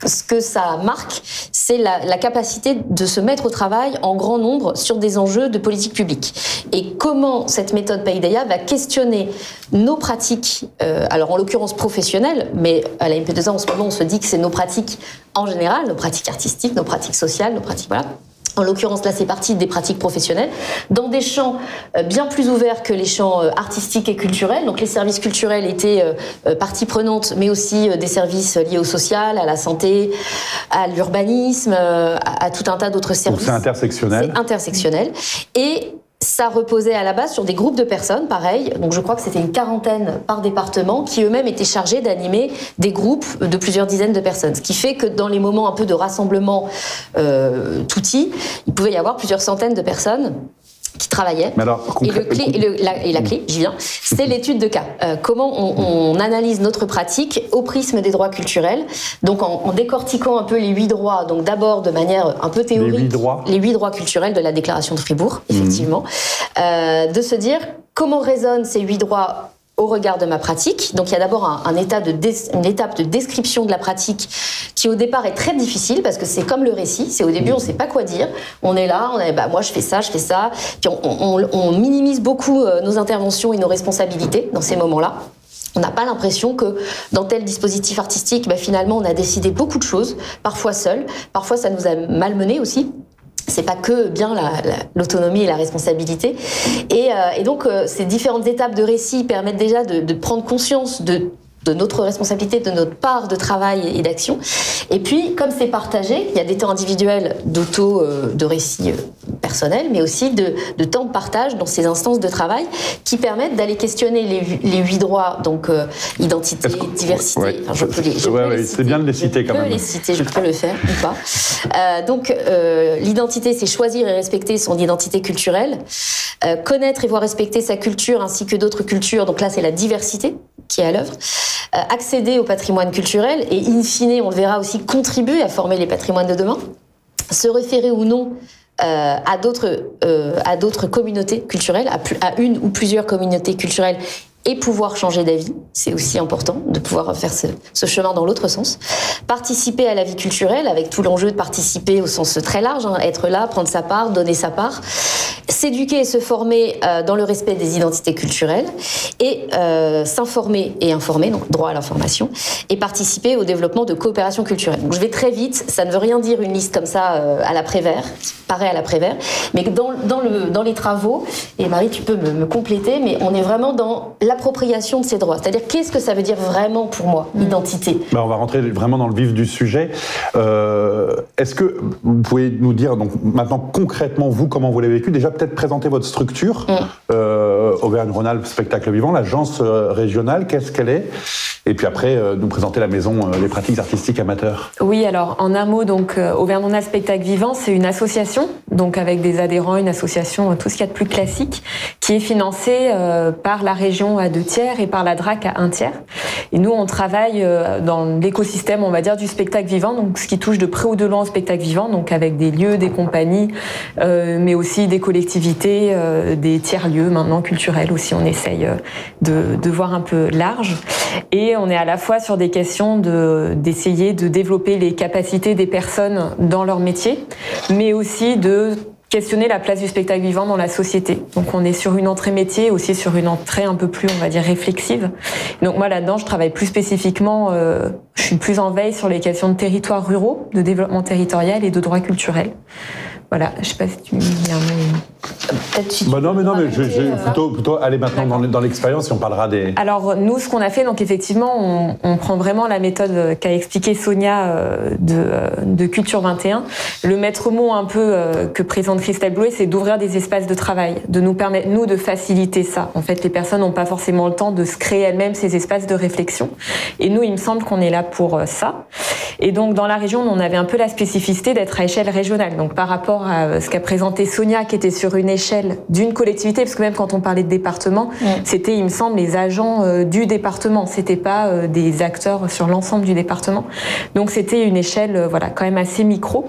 ce que ça marque, c'est la capacité de se mettre au travail en grand nombre sur des enjeux de politique publique. Et comment cette méthode Paideia va questionner nos pratiques, alors en l'occurrence professionnelles, mais à la MP2A en ce moment on se dit que c'est nos pratiques en général, nos pratiques artistiques, nos pratiques sociales, nos pratiques, voilà. En l'occurrence, là, c'est parti des pratiques professionnelles, dans des champs bien plus ouverts que les champs artistiques et culturels. Donc, les services culturels étaient partie prenante, mais aussi des services liés au social, à la santé, à l'urbanisme, à tout un tas d'autres services. Donc, c'est intersectionnel. C'est intersectionnel. Et ça reposait à la base sur des groupes de personnes, pareil. Donc je crois que c'était une 40aine par département qui eux-mêmes étaient chargés d'animer des groupes de plusieurs dizaines de personnes. Ce qui fait que dans les moments un peu de rassemblement touti, il pouvait y avoir plusieurs centaines de personnes qui travaillaient. Mais alors, et la clé, j'y viens, c'est l'étude de cas. Comment on analyse notre pratique au prisme des droits culturels, donc en décortiquant un peu les 8 droits, donc d'abord de manière un peu théorique, les 8 droits culturels de la Déclaration de Fribourg, effectivement, de se dire comment résonnent ces 8 droits au regard de ma pratique. Donc il y a d'abord une étape de description de la pratique qui au départ est très difficile parce que c'est comme le récit, c'est au début on ne sait pas quoi dire, on est là, moi je fais ça, puis on minimise beaucoup nos interventions et nos responsabilités dans ces moments-là. On n'a pas l'impression que dans tel dispositif artistique, finalement on a décidé beaucoup de choses, parfois seul, parfois ça nous a malmenés aussi. c'est pas que bien l'autonomie et la responsabilité. Et donc, ces différentes étapes de récit permettent déjà de prendre conscience de notre responsabilité, de notre part de travail et d'action. Et puis, comme c'est partagé, il y a des temps individuels de récits personnels, mais aussi de temps de partage dans ces instances de travail qui permettent d'aller questionner les 8 droits, donc identité, diversité. Ouais. Enfin, je peux les citer. C'est bien de les citer quand même. Je peux les citer, je peux le faire ou pas. Donc, l'identité, c'est choisir et respecter son identité culturelle, connaître et voir respecter sa culture ainsi que d'autres cultures. Donc là, c'est la diversité qui est à l'œuvre. Accéder au patrimoine culturel et, in fine, on le verra aussi, contribuer à former les patrimoines de demain, se référer ou non à d'autres communautés culturelles, à une ou plusieurs communautés culturelles, et pouvoir changer d'avis. C'est aussi important de pouvoir faire ce chemin dans l'autre sens. Participer à la vie culturelle, avec tout l'enjeu de participer au sens très large, être là, prendre sa part, donner sa part. S'éduquer et se former dans le respect des identités culturelles, et s'informer et informer, donc droit à l'information, et participer au développement de coopération culturelle. Donc je vais très vite, ça ne veut rien dire une liste comme ça à la Prévert, qui paraît à la Prévert, mais dans les travaux, et Marie, tu peux me compléter, mais on est vraiment dans l'appropriation de ces droits. C'est-à-dire, qu'est-ce que ça veut dire vraiment pour moi, identité ? On va rentrer vraiment dans le vif du sujet. Est-ce que vous pouvez nous dire, donc maintenant concrètement, vous, comment vous l'avez vécu ? Déjà, peut-être présenter votre structure, Auvergne-Rhône-Alpes Spectacle Vivant, l'agence régionale, qu'est-ce qu'elle est ? Et puis après, nous présenter la maison des pratiques artistiques amateurs. Oui, alors en un mot, donc Auvergne-Rhône-Alpes Spectacle Vivant, c'est une association, donc avec des adhérents, une association, tout ce qu'il y a de plus classique, qui est financée par la région à 2/3 et par la DRAC à 1/3. Et nous, on travaille dans l'écosystème, on va dire, du spectacle vivant, donc ce qui touche de près ou de loin au spectacle vivant, donc avec des lieux, des compagnies, mais aussi des collectivités, des tiers-lieux maintenant culturels aussi. On essaye de voir un peu large. Et on est à la fois sur des questions d'essayer de développer les capacités des personnes dans leur métier, mais aussi de questionner la place du spectacle vivant dans la société. Donc on est sur une entrée métier, aussi sur une entrée un peu plus, on va dire, réflexive. Donc moi là-dedans, je travaille plus spécifiquement, je suis plus en veille sur les questions de territoires ruraux, de développement territorial et de droit culturel. Voilà, je sais pas si tu me dis un mot. Non, mais je vais plutôt aller maintenant dans l'expérience et on parlera des... Alors, nous, ce qu'on a fait, donc effectivement, on prend vraiment la méthode qu'a expliqué Sonia de Culture 21. Le maître mot un peu que présente Christelle Blouet, c'est d'ouvrir des espaces de travail, de nous permettre, nous, de faciliter ça. En fait, les personnes n'ont pas forcément le temps de se créer elles-mêmes ces espaces de réflexion. Et nous, il me semble qu'on est là pour ça. Et donc, dans la région, on avait un peu la spécificité d'être à échelle régionale. Donc, par rapport à ce qu'a présenté Sonia, qui était sur une échelle d'une collectivité, parce que même quand on parlait de département, c'était, il me semble, les agents du département. C'était pas des acteurs sur l'ensemble du département. Donc, c'était une échelle, quand même assez micro.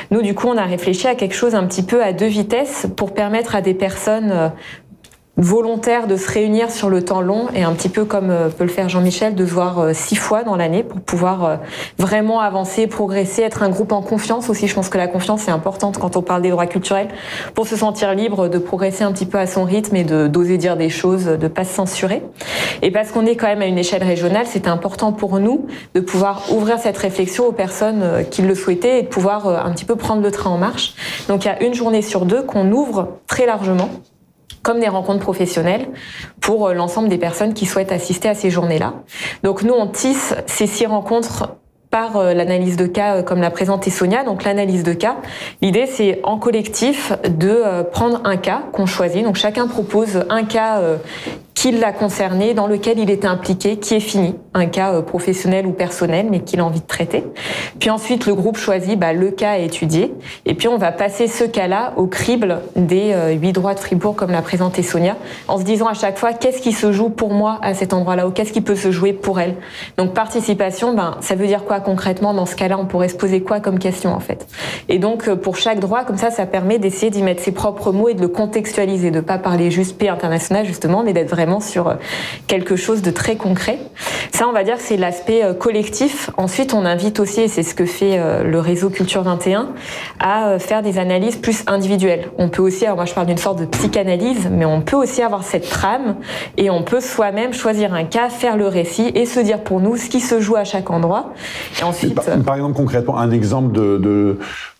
Nous, du coup, on a réfléchi à quelque chose un petit peu à 2 vitesses pour permettre à des personnes volontaires de se réunir sur le temps long et un petit peu comme peut le faire Jean-Michel, de se voir 6 fois dans l'année pour pouvoir vraiment avancer, progresser, être un groupe en confiance aussi. Je pense que la confiance est importante quand on parle des droits culturels pour se sentir libre de progresser un petit peu à son rythme et d'oser dire des choses, de pas se censurer. Et parce qu'on est quand même à une échelle régionale, c'est important pour nous de pouvoir ouvrir cette réflexion aux personnes qui le souhaitaient et de pouvoir un petit peu prendre le train en marche. Donc il y a 1 journée sur 2 qu'on ouvre très largement, comme des rencontres professionnelles pour l'ensemble des personnes qui souhaitent assister à ces journées-là. Donc nous, on tisse ces 6 rencontres par l'analyse de cas, comme l'a présenté Sonia. Donc l'analyse de cas, l'idée c'est en collectif de prendre un cas qu'on choisit. Donc chacun propose un cas qui l'a concerné, dans lequel il était impliqué, qui est fini, un cas professionnel ou personnel, mais qu'il a envie de traiter. Puis ensuite, le groupe choisit le cas à étudier, et puis on va passer ce cas-là au crible des 8 droits de Fribourg, comme l'a présenté Sonia, en se disant à chaque fois, qu'est-ce qui se joue pour moi à cet endroit-là, ou qu'est-ce qui peut se jouer pour elle. Donc participation, ça veut dire quoi concrètement dans ce cas-là? On pourrait se poser quoi comme question, en fait? Et donc, pour chaque droit, comme ça permet d'essayer d'y mettre ses propres mots et de le contextualiser, de pas parler juste P international, justement, mais d'être vraiment vraiment sur quelque chose de très concret. Ça, on va dire que c'est l'aspect collectif. Ensuite, on invite aussi, et c'est ce que fait le réseau Culture 21, à faire des analyses plus individuelles. On peut aussi, alors moi je parle d'une sorte de psychanalyse, mais on peut aussi avoir cette trame et on peut soi-même choisir un cas, faire le récit et se dire pour nous ce qui se joue à chaque endroit. Et ensuite, par exemple, concrètement, un exemple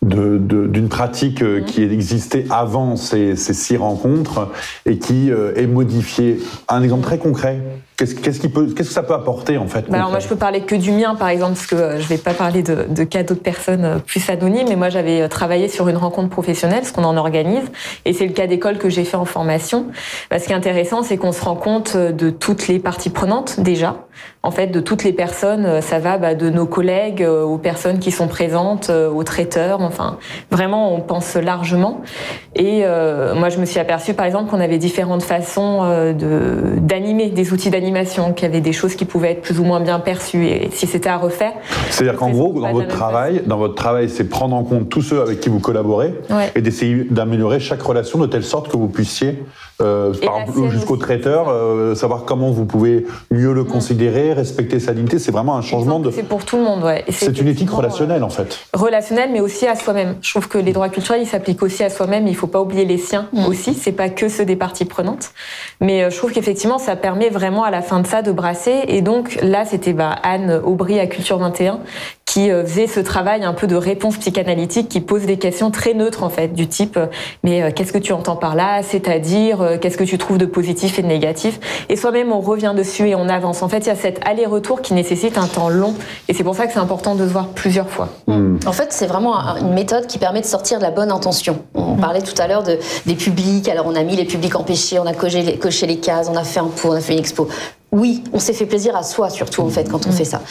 d'une pratique qui existait avant ces 6 rencontres et qui est modifiée. Un exemple très concret. Qu'est-ce que ça peut apporter en fait? Alors moi je peux parler que du mien par exemple, parce que je vais pas parler de cas d'autres personnes plus anonymes, mais moi j'avais travaillé sur une rencontre professionnelle, ce qu'on en organise, et c'est le cas d'école que j'ai fait en formation. Ce qui est intéressant, c'est qu'on se rend compte de toutes les parties prenantes déjà, en fait de toutes les personnes, ça va de nos collègues aux personnes qui sont présentes, aux traiteurs, enfin vraiment on pense largement. Et moi je me suis aperçue par exemple qu'on avait différentes façons d'animer, des outils d'animation, qu'il y avait des choses qui pouvaient être plus ou moins bien perçues, et si c'était à refaire. C'est-à-dire qu'en gros, dans votre travail, c'est prendre en compte tous ceux avec qui vous collaborez, ouais, et d'essayer d'améliorer chaque relation de telle sorte que vous puissiez, jusqu'au traiteur, savoir comment vous pouvez mieux le considérer, respecter sa dignité. C'est vraiment un changement de... C'est pour tout le monde, ouais. C'est une éthique relationnelle, en fait. Relationnelle, mais aussi à soi-même. Je trouve que les droits culturels, ils s'appliquent aussi à soi-même. Il ne faut pas oublier les siens aussi. C'est pas que ceux des parties prenantes. Mais je trouve qu'effectivement, ça permet vraiment à la fin de ça de brasser. Et donc là, c'était Anne Aubry à Culture 21 qui faisait ce travail un peu de réponse psychanalytique, qui pose des questions très neutres en fait, du type mais qu'est-ce que tu entends par là, c'est-à-dire qu'est-ce que tu trouves de positif et de négatif, et soi-même on revient dessus et on avance. En fait, il y a cet aller-retour qui nécessite un temps long, et c'est pour ça que c'est important de se voir plusieurs fois. En fait, c'est vraiment une méthode qui permet de sortir de la bonne intention. On parlait tout à l'heure des publics, alors on a mis les publics empêchés, on a coché les cases, on a fait un pot, on a fait une expo. Oui, on s'est fait plaisir à soi, surtout, en fait, quand on fait ça.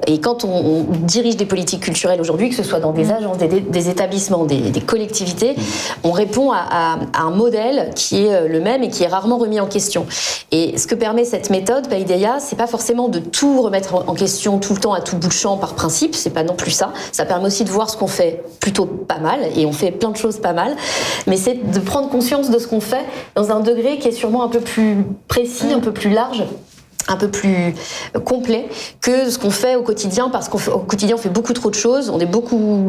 Et quand on dirige des politiques culturelles aujourd'hui, que ce soit dans des agences, des établissements, des collectivités, on répond à un modèle qui est le même et qui est rarement remis en question. Et ce que permet cette méthode, Paideia, c'est pas forcément de tout remettre en question tout le temps à tout bout de champ par principe, c'est pas non plus ça. Ça permet aussi de voir ce qu'on fait plutôt pas mal, et on fait plein de choses pas mal, mais c'est de prendre conscience de ce qu'on fait dans un degré qui est sûrement un peu plus précis, un peu plus large, un peu plus complet que ce qu'on fait au quotidien, parce qu'au quotidien on fait beaucoup trop de choses, on est beaucoup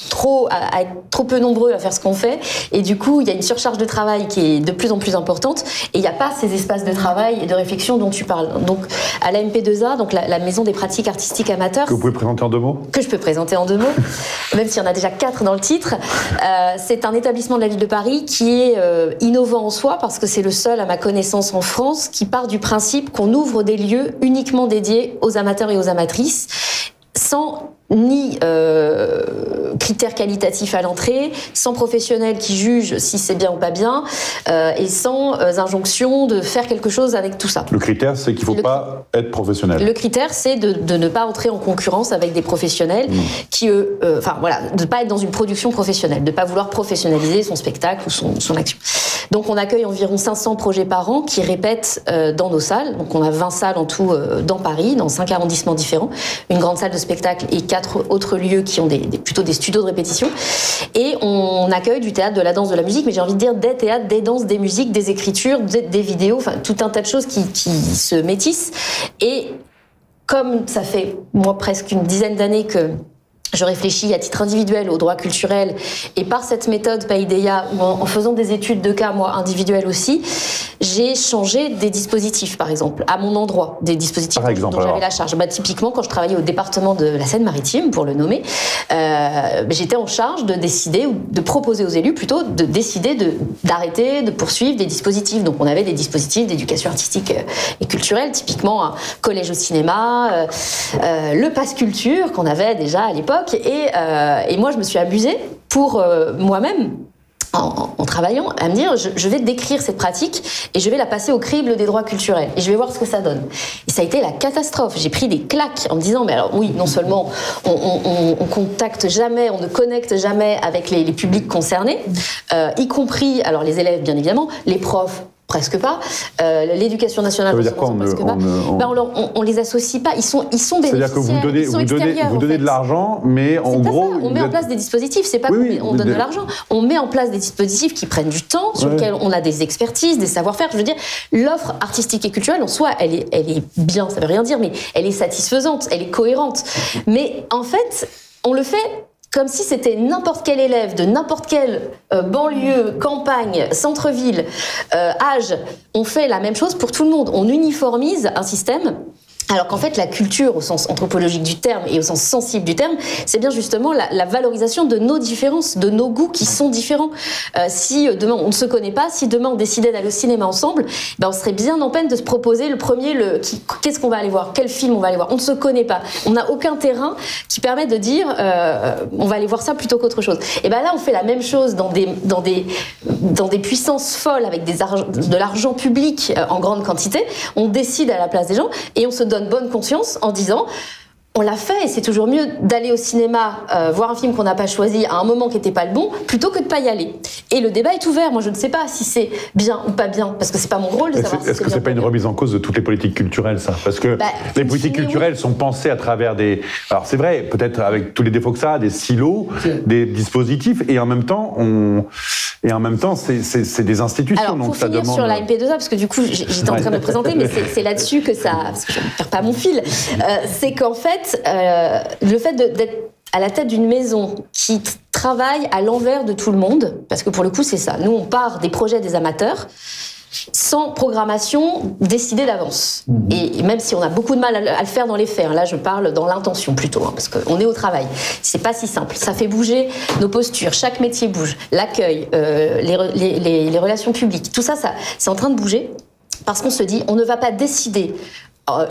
trop à être trop peu nombreux à faire ce qu'on fait, et du coup il y a une surcharge de travail qui est de plus en plus importante, et il n'y a pas ces espaces de travail et de réflexion dont tu parles. Donc à la MP2A, donc la Maison des pratiques artistiques amateurs, que vous pouvez présenter en 2 mots, que je peux présenter en 2 mots, même s'il y en a déjà 4 dans le titre, c'est un établissement de la ville de Paris qui est innovant en soi, parce que c'est le seul à ma connaissance en France qui part du principe qu'on ouvre des lieux uniquement dédiés aux amateurs et aux amatrices, sans ni critères qualitatifs à l'entrée, sans professionnels qui jugent si c'est bien ou pas bien, et sans injonction de faire quelque chose avec tout ça. Le critère, c'est qu'il ne faut pas être professionnel. Le critère, c'est de ne pas entrer en concurrence avec des professionnels qui, de ne pas être dans une production professionnelle, de ne pas vouloir professionnaliser son spectacle ou son action. Donc on accueille environ 500 projets par an qui répètent dans nos salles. Donc on a 20 salles en tout dans Paris, dans 5 arrondissements différents, une grande salle de spectacle et 4 autres lieux qui ont plutôt des studios de répétition. Et on accueille du théâtre, de la danse, de la musique, mais j'ai envie de dire des théâtres, des danses, des musiques, des écritures, des vidéos, enfin tout un tas de choses qui se métissent. Et comme ça fait moi presque une dizaine d'années que je réfléchis à titre individuel aux droits culturels, et par cette méthode Paideia, en faisant des études de cas, moi, individuelles aussi, j'ai changé des dispositifs, par exemple, à mon endroit, des dispositifs dont j'avais la charge. Typiquement, quand je travaillais au département de la Seine-Maritime, pour le nommer, j'étais en charge de décider, ou de proposer aux élus plutôt, de décider d'arrêter, de poursuivre des dispositifs. Donc on avait des dispositifs d'éducation artistique et culturelle, typiquement un collège au cinéma, le pass culture qu'on avait déjà à l'époque. Et moi, je me suis amusée pour moi-même, en travaillant, à me dire je vais décrire cette pratique et je vais la passer au crible des droits culturels et je vais voir ce que ça donne. Et ça a été la catastrophe. J'ai pris des claques en me disant mais alors oui, non seulement on contacte jamais, on ne connecte jamais avec les publics concernés, y compris alors les élèves bien évidemment, les profs presque pas. L'éducation nationale, ça veut dire quoi, presque pas. On les associe pas. Ils sont bénéficiaires. C'est-à-dire que vous donnez de l'argent, mais en gros, on met en place des dispositifs. C'est pas qu'on donne de l'argent. On met en place des dispositifs qui prennent du temps, sur lesquels on a des expertises, des savoir-faire. Je veux dire, l'offre artistique et culturelle en soi, elle est bien. Ça veut rien dire, mais elle est satisfaisante, elle est cohérente. Mais en fait, on le fait comme si c'était n'importe quel élève de n'importe quelle banlieue, campagne, centre-ville, âge. On fait la même chose pour tout le monde. On uniformise un système. Alors qu'en fait, la culture, au sens anthropologique du terme et au sens sensible du terme, c'est bien justement la valorisation de nos différences, de nos goûts qui sont différents. Si demain on ne se connaît pas, si demain on décidait d'aller au cinéma ensemble, on serait bien en peine de se proposer le premier, qu'est-ce qu'on va aller voir, quel film on va aller voir. On ne se connaît pas. On n'a aucun terrain qui permet de dire on va aller voir ça plutôt qu'autre chose. Et là, on fait la même chose dans des puissances folles avec de l'argent public en grande quantité. On décide à la place des gens et on se donne bonne conscience en disant on l'a fait et c'est toujours mieux d'aller au cinéma voir un film qu'on n'a pas choisi à un moment qui n'était pas le bon plutôt que de pas y aller. Et le débat est ouvert. Moi, je ne sais pas si c'est bien ou pas bien parce que c'est pas mon rôle de savoir si c'est bien. Est-ce que c'est pas une remise en cause de toutes les politiques culturelles, ça ? Parce que les politiques culturelles sont pensées à travers des... Alors c'est vrai, peut-être avec tous les défauts que ça a, des silos, des dispositifs, et en même temps, c'est des institutions. Alors, donc pour ça finir demande... sur la MP2A, parce que du coup, j'étais en train de me présenter, mais c'est là-dessus que ça... Parce que je ne perds pas mon fil. C'est qu'en fait, le fait d'être à la tête d'une maison qui travaille à l'envers de tout le monde, parce que pour le coup, c'est ça. Nous, on part des projets des amateurs, sans programmation décidée d'avance. Et même si on a beaucoup de mal à le faire dans les faits, là je parle dans l'intention plutôt, parce qu'on est au travail. C'est pas si simple. Ça fait bouger nos postures. Chaque métier bouge. L'accueil, les relations publiques, tout ça, c'est en train de bouger parce qu'on se dit, on ne va pas décider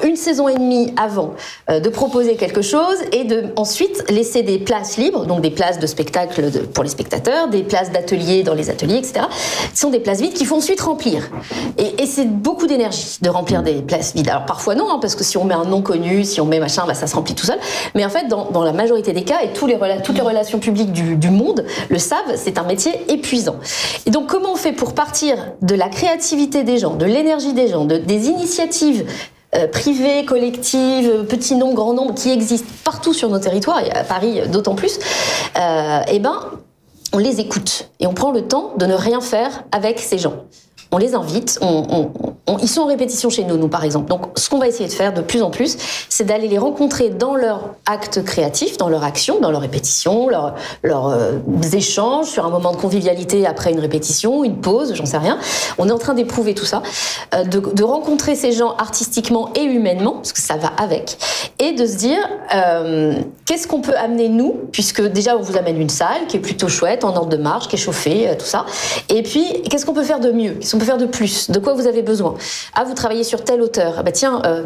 une saison et demie avant de proposer quelque chose et de ensuite laisser des places libres, donc des places de spectacle pour les spectateurs, des places d'ateliers dans les ateliers, etc. Ce sont des places vides qu'il faut ensuite remplir. Et c'est beaucoup d'énergie de remplir des places vides. Alors parfois non, parce que si on met un nom connu, si on met machin, ça se remplit tout seul. Mais en fait, dans la majorité des cas, et toutes les relations publiques du monde le savent, c'est un métier épuisant. Et donc comment on fait pour partir de la créativité des gens, de l'énergie des gens, des initiatives privées, collectives, petits nombres, grands nombres, qui existent partout sur nos territoires, et à Paris d'autant plus, on les écoute. Et on prend le temps de ne rien faire avec ces gens. On les invite, ils sont en répétition chez nous, par exemple. Donc, ce qu'on va essayer de faire de plus en plus, c'est d'aller les rencontrer dans leur acte créatif, dans leur action, dans leur répétition, leurs échanges, sur un moment de convivialité après une répétition, une pause, j'en sais rien. On est en train d'éprouver tout ça, de rencontrer ces gens artistiquement et humainement, parce que ça va avec, et de se dire, qu'est-ce qu'on peut amener nous, puisque déjà on vous amène une salle qui est plutôt chouette, en ordre de marche, qui est chauffée, tout ça, et puis qu'est-ce qu'on peut faire de mieux, qu'est-ce qu'on peut faire de plus, de quoi vous avez besoin. Ah, vous travaillez sur tel auteur,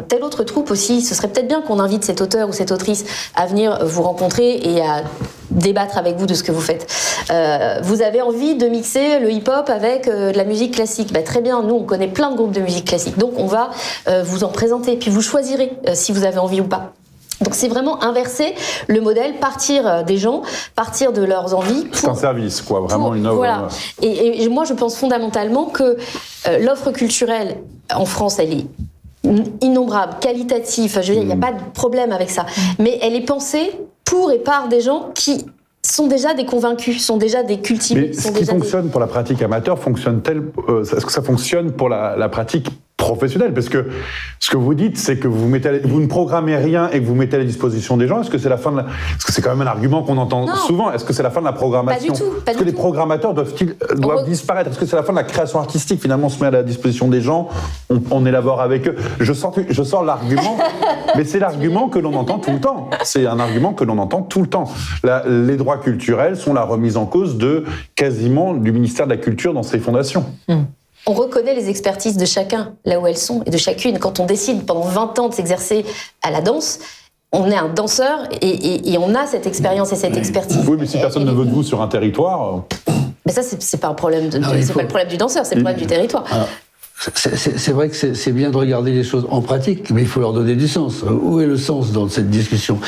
telle autre troupe aussi, ce serait peut-être bien qu'on invite cet auteur ou cette autrice à venir vous rencontrer et à débattre avec vous de ce que vous faites. Vous avez envie de mixer le hip-hop avec de la musique classique, très bien, nous on connaît plein de groupes de musique classique, donc on va vous en présenter, puis vous choisirez si vous avez envie ou pas. Donc c'est vraiment inverser le modèle, partir des gens, partir de leurs envies. C'est un service, quoi, vraiment une œuvre. Voilà. Et moi je pense fondamentalement que l'offre culturelle en France, elle est innombrable, qualitative, je veux dire, il n'y a pas de problème avec ça. Mais elle est pensée pour et par des gens qui sont déjà des convaincus, sont déjà des cultivés. Mais ce qui fonctionne pour la pratique amateur, est-ce que ça fonctionne pour la pratique professionnelle? Parce que ce que vous dites, c'est que vous ne programmez rien et que vous mettez à la disposition des gens. Est-ce que c'est la fin de la... Parce que c'est quand même un argument qu'on entend souvent. Est-ce que c'est la fin de la programmation? Pas du tout. Est-ce que les programmateurs doivent disparaître? Est-ce que c'est la fin de la création artistique? Finalement, on se met à la disposition des gens, on élabore avec eux. Je sors l'argument, mais c'est l'argument que l'on entend tout le temps. C'est un argument que l'on entend tout le temps. Les droits culturels sont la remise en cause quasiment du ministère de la Culture dans ses fondations. On reconnaît les expertises de chacun, là où elles sont, et de chacune. Quand on décide pendant 20 ans de s'exercer à la danse, on est un danseur et on a cette expérience et cette expertise. Oui, mais si personne ne veut de vous sur un territoire... Mais ça, c'est pas un problème c'est pas le problème du danseur, c'est le problème du territoire. C'est vrai que c'est bien de regarder les choses en pratique, mais il faut leur donner du sens. Où est le sens dans cette discussion?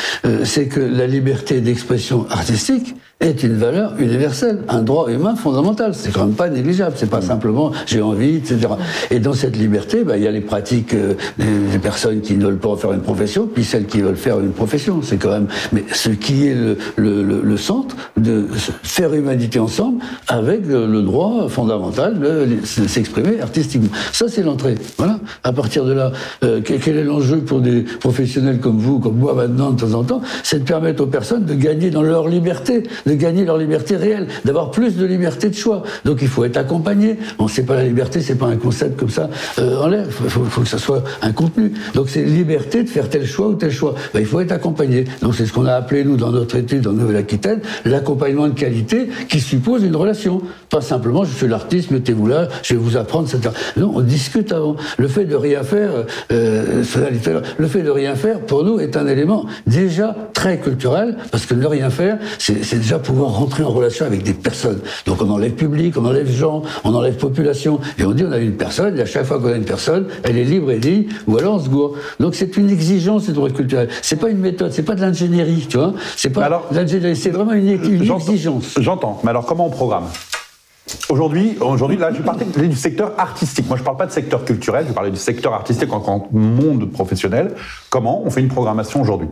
C'est que la liberté d'expression artistique est une valeur universelle, un droit humain fondamental. C'est quand même pas négligeable. C'est pas simplement j'ai envie, etc. Et dans cette liberté, il y a les pratiques des personnes qui ne veulent pas en faire une profession, puis celles qui veulent faire une profession. C'est quand même, mais ce qui est le centre de faire humanité ensemble avec le droit fondamental de s'exprimer artistiquement. Ça, c'est l'entrée. Voilà. À partir de là, quel est l'enjeu pour des professionnels comme vous, comme moi maintenant, de temps en temps, c'est de permettre aux personnes de gagner dans leur liberté, de gagner leur liberté réelle, d'avoir plus de liberté de choix. Donc il faut être accompagné. On ne sait pas la liberté, c'est pas un concept comme ça en l'air. Il faut que ça soit un contenu. Donc c'est liberté de faire tel choix ou tel choix. Il faut être accompagné. Donc c'est ce qu'on a appelé, nous, dans notre étude en Nouvelle-Aquitaine, l'accompagnement de qualité qui suppose une relation. Pas simplement, je suis l'artiste, mettez-vous là, je vais vous apprendre, etc. Non, on discute avant. Le fait de rien faire, le fait de rien faire, pour nous, est un élément déjà très culturel, parce que ne rien faire, c'est déjà pouvoir rentrer en relation avec des personnes. Donc on enlève public, on enlève gens, on enlève population, et on dit on a une personne, et à chaque fois qu'on a une personne, elle est libre et libre, ou alors on se gourre. Donc c'est une exigence, ce droit culturel. C'est pas une méthode, c'est pas de l'ingénierie, tu vois. C'est pas de l'ingénierie, c'est vraiment une exigence. J'entends, mais alors comment on programme ? Aujourd'hui, là, je parlais du secteur artistique. Moi, je ne parle pas de secteur culturel, je parlais du secteur artistique en monde professionnel. Comment on fait une programmation aujourd'hui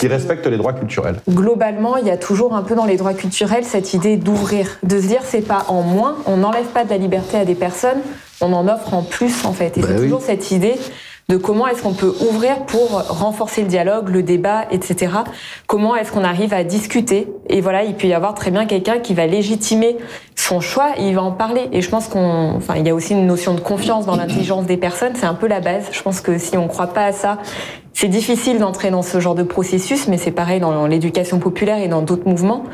qui respecte les droits culturels ? Globalement, il y a toujours un peu dans les droits culturels cette idée d'ouvrir, de se dire c'est pas en moins, on n'enlève pas de la liberté à des personnes, on en offre en plus en fait. Et c'est toujours cette idée de comment est-ce qu'on peut ouvrir pour renforcer le dialogue, le débat, etc. Comment est-ce qu'on arrive à discuter ? Et voilà, il peut y avoir très bien quelqu'un qui va légitimer son choix et il va en parler. Et je pense il y a aussi une notion de confiance dans l'intelligence des personnes, c'est un peu la base. Je pense que si on ne croit pas à ça, c'est difficile d'entrer dans ce genre de processus, mais c'est pareil dans l'éducation populaire et dans d'autres mouvements.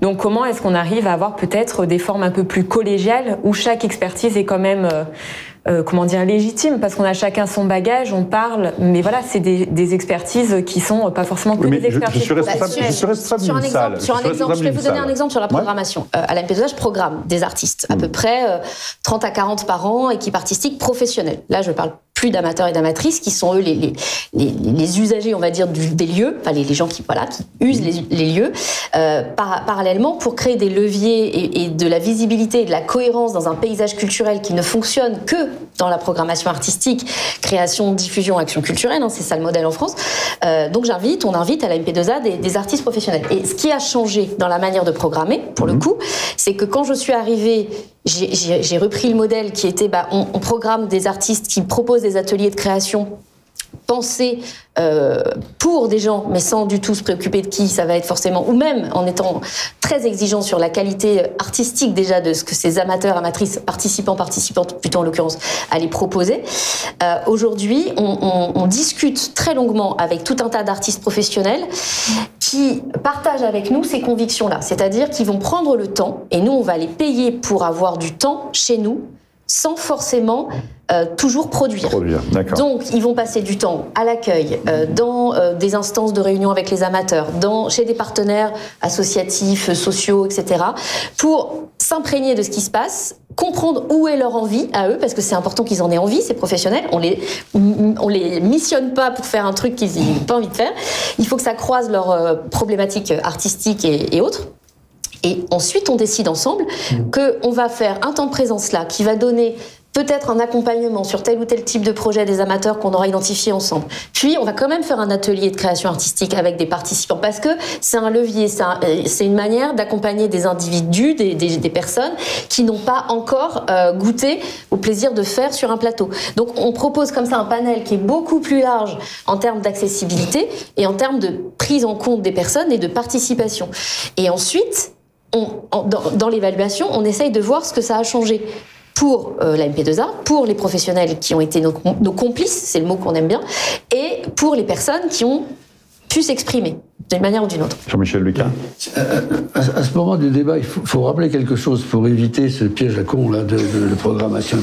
Donc comment est-ce qu'on arrive à avoir peut-être des formes un peu plus collégiales où chaque expertise est quand même légitime, parce qu'on a chacun son bagage, on parle, mais voilà, c'est des expertises qui sont pas forcément que des expertises. Je suis responsable d'une salle. Je vais vous donner un exemple sur la programmation. À la MP2A, je programme des artistes, à peu près 30 à 40 par an, équipe artistique professionnelle. Là, je parle plus d'amateurs et d'amatrices qui sont eux les usagers, on va dire, des lieux, enfin les gens qui usent les lieux, parallèlement pour créer des leviers et de la visibilité et de la cohérence dans un paysage culturel qui ne fonctionne que dans la programmation artistique, création, diffusion, action culturelle, c'est ça le modèle en France. Donc on invite à la MP2A des artistes professionnels. Et ce qui a changé dans la manière de programmer, pour le coup, c'est que quand je suis arrivée, j'ai repris le modèle qui était on programme des artistes qui proposent des ateliers de création pensés pour des gens, mais sans du tout se préoccuper de qui ça va être forcément, ou même en étant très exigeant sur la qualité artistique déjà de ce que ces amateurs, amatrices, participantes plutôt en l'occurrence, allaient proposer. Aujourd'hui, on discute très longuement avec tout un tas d'artistes professionnels qui partagent avec nous ces convictions-là, c'est-à-dire qu'ils vont prendre le temps, et nous on va les payer pour avoir du temps chez nous, sans forcément toujours produire. Donc, ils vont passer du temps à l'accueil, dans des instances de réunion avec les amateurs, chez des partenaires associatifs, sociaux, etc., pour s'imprégner de ce qui se passe, comprendre où est leur envie à eux, parce que c'est important qu'ils en aient envie, ces professionnels. On les missionne pas pour faire un truc qu'ils n'ont pas envie de faire. Il faut que ça croise leurs problématiques artistiques et autres. Et ensuite, on décide ensemble qu'on va faire un temps de présence là, qui va donner peut-être un accompagnement sur tel ou tel type de projet des amateurs qu'on aura identifié ensemble. Puis, on va quand même faire un atelier de création artistique avec des participants, parce que c'est un levier, c'est une manière d'accompagner des individus, des personnes qui n'ont pas encore goûté au plaisir de faire sur un plateau. Donc, on propose comme ça un panel qui est beaucoup plus large en termes d'accessibilité et en termes de prise en compte des personnes et de participation. Et ensuite, dans l'évaluation, on essaye de voir ce que ça a changé pour la MP2A, pour les professionnels qui ont été nos complices, c'est le mot qu'on aime bien, et pour les personnes qui ont pu s'exprimer d'une manière ou d'une autre. Jean-Michel Lucas. À ce moment du débat, il faut rappeler quelque chose pour éviter ce piège à con là de programmation.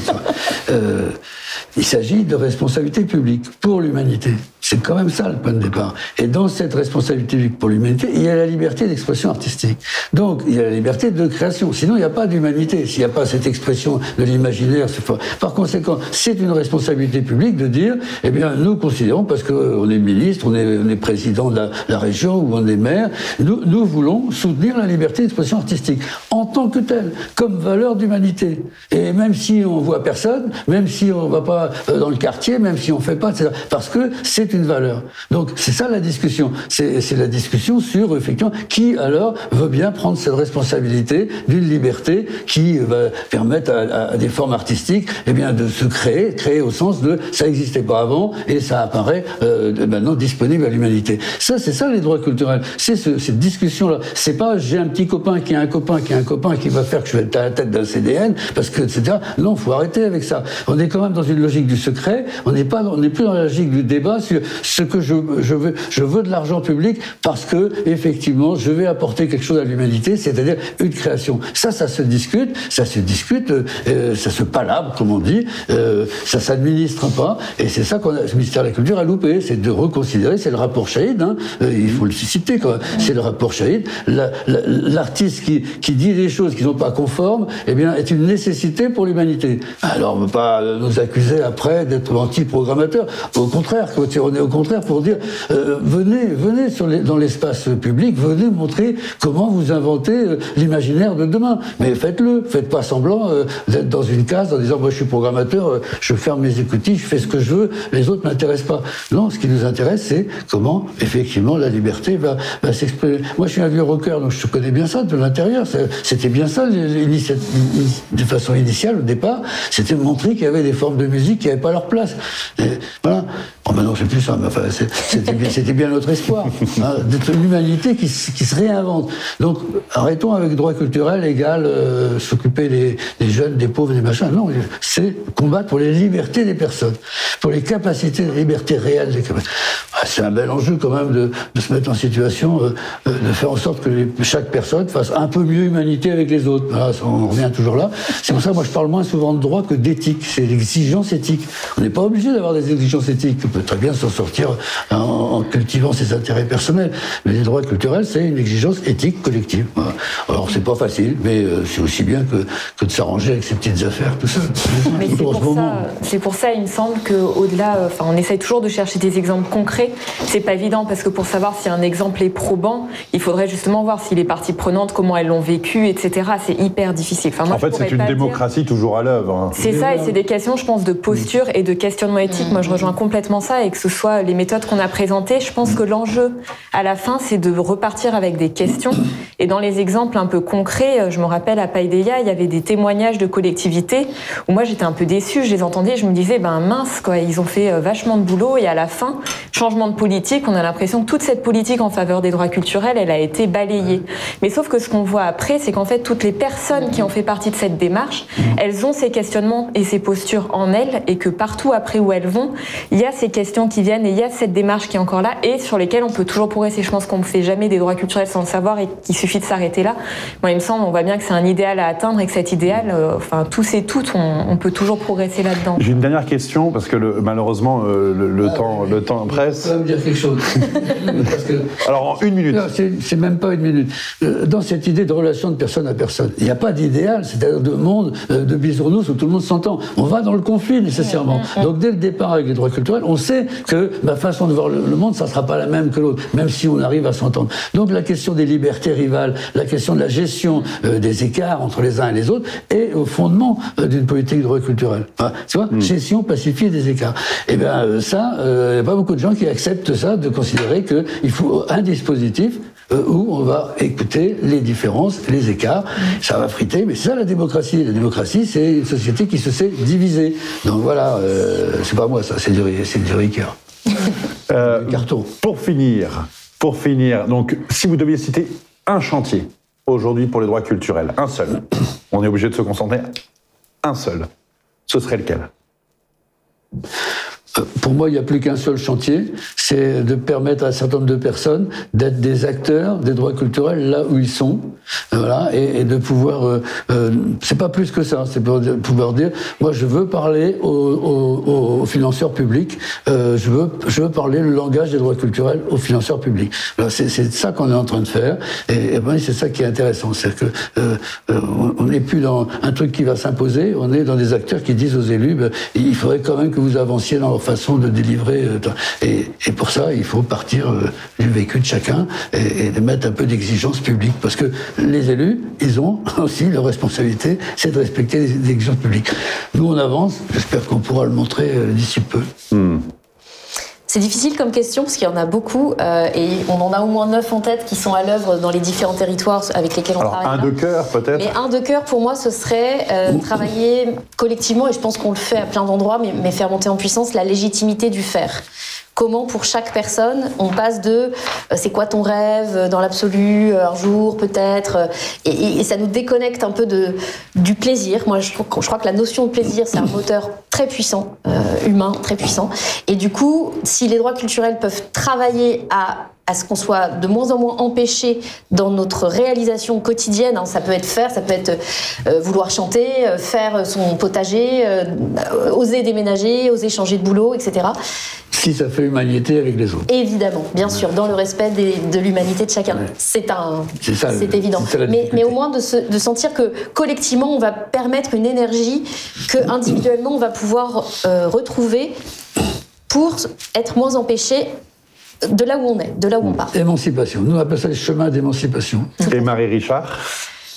Il s'agit de responsabilité publique pour l'humanité. C'est quand même ça le point de départ. Et dans cette responsabilité publique pour l'humanité, il y a la liberté d'expression artistique. Donc, il y a la liberté de création. Sinon, il n'y a pas d'humanité. S'il n'y a pas cette expression de l'imaginaire, c'est pas... Par conséquent, c'est une responsabilité publique de dire, eh bien, nous considérons, parce qu'on est ministre, on est président de la région ou on est maire, nous voulons soutenir la liberté d'expression artistique en tant que telle, comme valeur d'humanité. Et même si on voit personne, même si on ne va pas dans le quartier, même si on ne fait pas, etc., parce que c'est une valeur. Donc c'est ça la discussion. C'est la discussion sur, effectivement, qui alors veut bien prendre cette responsabilité d'une liberté qui va permettre à des formes artistiques, eh bien, de se créer au sens de ça n'existait pas avant et ça apparaît maintenant disponible à l'humanité. Ça, c'est ça les droits culturels. C'est cette discussion-là. C'est pas j'ai un petit copain qui a un copain qui a un copain qui va faire que je vais être à la tête d'un CDN parce que etc. Non, faut arrêter avec ça. On est quand même dans une logique du secret. On n'est plus dans la logique du débat sur ce que je veux de l'argent public parce que effectivement je vais apporter quelque chose à l'humanité, c'est-à-dire une création. Ça se discute, ça se palabre comme on dit, ça s'administre pas et c'est ça qu'on a, le ministère de la Culture a loupé, c'est de reconsidérer, c'est le rapport Chahid, hein, il faut le citer quand même, c'est le rapport Chahid, l'artiste qui dit des choses qui sont pas conformes, eh bien est une nécessité pour l'humanité. Alors on ne peut pas nous accuser après d'être anti-programmateurs, au contraire, on est au contraire pour dire venez dans l'espace public, venez montrer comment vous inventez l'imaginaire de demain. Mais faites-le, faites pas semblant d'être dans une case en disant moi je suis programmateur, je ferme mes écoutilles, je fais ce que je veux, les autres m'intéressent pas. Non, ce qui nous intéresse c'est comment effectivement la liberté va s'exprimer. Moi je suis un vieux rocker donc je connais bien ça de l'intérieur. C'était bien ça de façon initiale au départ, c'était de montrer qu'il y avait des formes de musique qui n'avaient pas leur place. Et voilà. Bon, maintenant, c'est plus ça, mais enfin, c'était bien notre espoir, hein, d'être une humanité qui se réinvente. Donc, arrêtons avec droit culturel égal s'occuper des jeunes, des pauvres, des machins. Non, c'est combattre pour les libertés des personnes, pour les capacités de liberté réelle des capacités. C'est un bel enjeu quand même de se mettre en situation de faire en sorte que chaque personne fasse un peu mieux humanité avec les autres. Voilà, on revient toujours là. C'est pour ça que moi je parle moins souvent de droit que d'éthique. C'est l'exigence éthique. On n'est pas obligé d'avoir des exigences éthiques. On peut très bien s'en sortir en cultivant ses intérêts personnels. Mais les droits culturels, c'est une exigence éthique collective. Voilà. Alors c'est pas facile, mais c'est aussi bien que de s'arranger avec ses petites affaires tout seul. Mais c'est pour ça, il me semble qu'au-delà, on essaye toujours de chercher des exemples concrets. C'est pas évident parce que pour savoir si un exemple est probant, il faudrait justement voir si les parties prenantes, comment elles l'ont vécu, etc. C'est hyper difficile. Moi, en fait, c'est une démocratie toujours à l'œuvre. Hein. C'est ça, et c'est des questions, je pense, de posture et de questionnement éthique. Moi, je rejoins complètement ça, et que ce soit les méthodes qu'on a présentées, je pense que l'enjeu, à la fin, c'est de repartir avec des questions. Et dans les exemples un peu concrets, je me rappelle à Paideia, il y avait des témoignages de collectivités où moi, j'étais un peu déçue. Je les entendais, je me disais, mince, quoi, ils ont fait vachement de boulot, et à la fin, changement de politique, on a l'impression que toute cette politique en faveur des droits culturels, elle a été balayée. Mais sauf que ce qu'on voit après, c'est qu'en fait, toutes les personnes qui ont fait partie de cette démarche, elles ont ces questionnements et ces postures en elles, et que partout après où elles vont, il y a ces questions qui viennent, et il y a cette démarche qui est encore là, et sur lesquelles on peut toujours progresser. Je pense qu'on ne fait jamais des droits culturels sans le savoir, et qu'il suffit de s'arrêter là. Moi, il me semble, on voit bien que c'est un idéal à atteindre, et que cet idéal, tous et toutes, on peut toujours progresser là-dedans. J'ai une dernière question, parce que malheureusement, le temps presse. Je peux me dire quelque chose. Parce que, alors, en une minute. Non, c'est même pas une minute. Dans cette idée de relation de personne à personne, il n'y a pas d'idéal, c'est-à-dire de monde de bisounours où tout le monde s'entend. On va dans le conflit nécessairement. Donc dès le départ avec les droits culturels, on sait que ma façon de voir le monde, ça ne sera pas la même que l'autre, même si on arrive à s'entendre. Donc la question des libertés rivales, la question de la gestion des écarts entre les uns et les autres est au fondement d'une politique de droits culturels. Enfin, tu vois, gestion pacifiée des écarts. Et bien il n'y a pas beaucoup de gens qui acceptent ça, de considérer qu'il faut un dispositif où on va écouter les différences, les écarts, ça va friter, mais c'est ça la démocratie. La démocratie, c'est une société qui se sait diviser. Donc voilà, c'est pas moi ça, c'est du Ricard. Carton. Pour finir, donc si vous deviez citer un chantier aujourd'hui pour les droits culturels, un seul, on est obligé de se concentrer, un seul, ce serait lequel ? pour moi, il n'y a plus qu'un seul chantier, c'est de permettre à un certain nombre de personnes d'être des acteurs des droits culturels là où ils sont, voilà, et de pouvoir, c'est pas plus que ça, c'est pour pouvoir dire, moi je veux parler aux financeurs publics, je veux parler le langage des droits culturels aux financeurs publics. Alors, c'est ça qu'on est en train de faire, et ben, c'est ça qui est intéressant, c'est que on n'est plus dans un truc qui va s'imposer, on est dans des acteurs qui disent aux élus, ben, il faudrait quand même que vous avanciez dans leur façon de délivrer, et pour ça, il faut partir du vécu de chacun et de mettre un peu d'exigence publique, parce que les élus, ils ont aussi leur responsabilité, c'est de respecter les exigences publiques. Nous, on avance, j'espère qu'on pourra le montrer d'ici peu. C'est difficile comme question parce qu'il y en a beaucoup et on en a au moins 9 en tête qui sont à l'œuvre dans les différents territoires avec lesquels on travaille. Un de cœur peut-être. Mais un de cœur pour moi ce serait travailler collectivement, et je pense qu'on le fait à plein d'endroits, mais faire monter en puissance la légitimité du faire. Comment pour chaque personne on passe de c'est quoi ton rêve dans l'absolu, un jour peut-être, et ça nous déconnecte un peu du plaisir. Moi je crois que la notion de plaisir c'est un moteur très puissant, humain très puissant, et du coup si les droits culturels peuvent travailler à ce qu'on soit de moins en moins empêché dans notre réalisation quotidienne, hein, ça peut être ça peut être vouloir chanter, faire son potager, oser déménager, oser changer de boulot, etc. Si ça fait humanité avec les autres. Évidemment, bien sûr, dans le respect de l'humanité de chacun. Ouais. C'est évident. Mais au moins de sentir que collectivement, on va permettre une énergie que individuellement, on va pouvoir retrouver pour être moins empêché de là où on est, de là où on part. Émancipation. Nous, on appelle ça le chemin d'émancipation. Et Marie Richard ?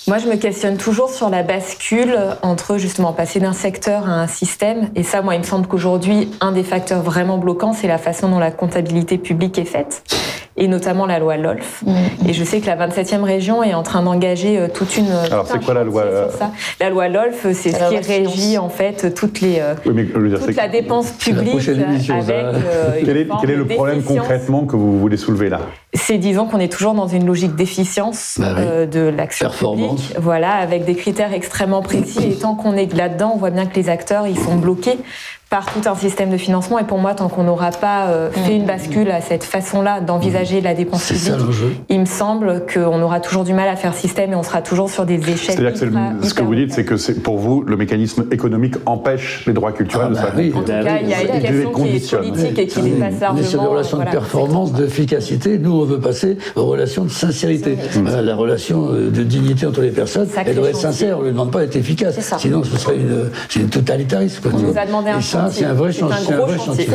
Moi, je me questionne toujours sur la bascule entre justement passer d'un secteur à un système. Et ça, moi, il me semble qu'aujourd'hui, un des facteurs vraiment bloquants, c'est la façon dont la comptabilité publique est faite, et notamment la loi LOLF. Et je sais que la 27e région est en train d'engager toute une... Alors, c'est quoi la loi La loi LOLF, c'est ce qui régit en fait toute la dépense publique avec... Quel est le problème concrètement que vous voulez soulever là ? C'est, disons, qu'on est toujours dans une logique d'efficience de l'action publique, voilà, avec des critères extrêmement précis. Et tant qu'on est là-dedans, on voit bien que les acteurs, ils sont bloqués par tout un système de financement. Et pour moi, tant qu'on n'aura pas fait une bascule à cette façon-là d'envisager la dépense publique, il me semble qu'on aura toujours du mal à faire système et on sera toujours sur des échelles. C'est-à-dire que ce que vous dites, c'est que pour vous, le mécanisme économique empêche les droits culturels de En tout cas, il y a une question qui est politique et qui dépasse largement. On est sur des relations de performance, d'efficacité. Nous, on veut passer aux relations de sincérité. La relation de dignité entre les personnes, elle doit être sincère. On ne lui demande pas d'être efficace. Sinon, ce serait une totalitarisme. On nous a demandé un chantier. C'est un vrai chantier.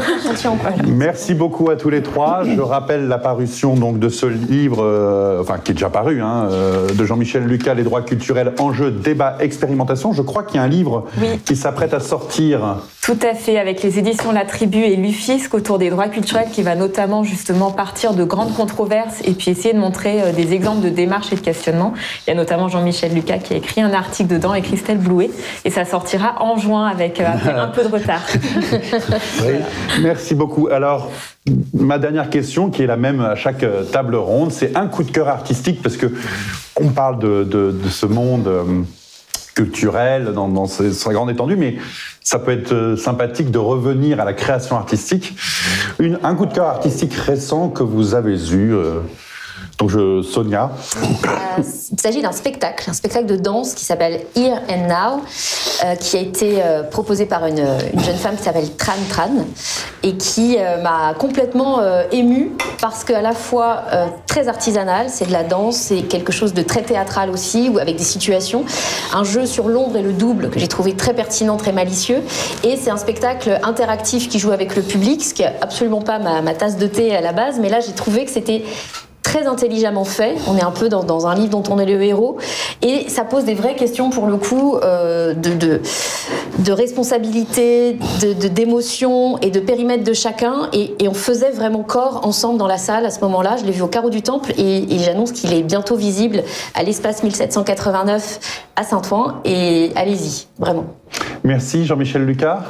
Merci beaucoup à tous les trois. Je rappelle la parution donc de ce livre, qui est déjà paru, de Jean-Michel Lucas, Les droits culturels, enjeux, débat, expérimentation. Je crois qu'il y a un livre qui s'apprête à sortir. Tout à fait, avec les éditions La Tribu et l'UFISC autour des droits culturels, qui va notamment justement partir de grandes controverses et puis essayer de montrer des exemples de démarches et de questionnements. Il y a notamment Jean-Michel Lucas qui a écrit un article dedans et Christelle Blouet, et ça sortira en juin avec un peu de retard. Voilà. Merci beaucoup. Alors, ma dernière question, qui est la même à chaque table ronde, c'est un coup de cœur artistique, parce que on parle de ce monde culturel dans sa grande étendue, mais ça peut être sympathique de revenir à la création artistique. Un coup de cœur artistique récent que vous avez eu. Donc, Sonia. Il s'agit d'un spectacle de danse qui s'appelle Here and Now, qui a été proposé par une jeune femme qui s'appelle Tran Tran, et qui m'a complètement émue, parce qu'à la fois très artisanal, c'est de la danse, c'est quelque chose de très théâtral aussi, avec des situations, un jeu sur l'ombre et le double que j'ai trouvé très pertinent, très malicieux, et c'est un spectacle interactif qui joue avec le public, ce qui n'est absolument pas ma tasse de thé à la base, mais là j'ai trouvé que c'était très intelligemment fait. On est un peu dans un livre dont on est le héros, et ça pose des vraies questions pour le coup de responsabilité, d'émotion et de périmètre de chacun, et on faisait vraiment corps ensemble dans la salle à ce moment-là. Je l'ai vu au Carreau du Temple, et j'annonce qu'il est bientôt visible à l'espace 1789 à Saint-Ouen, et allez-y, vraiment. Merci Jean-Michel Lucas.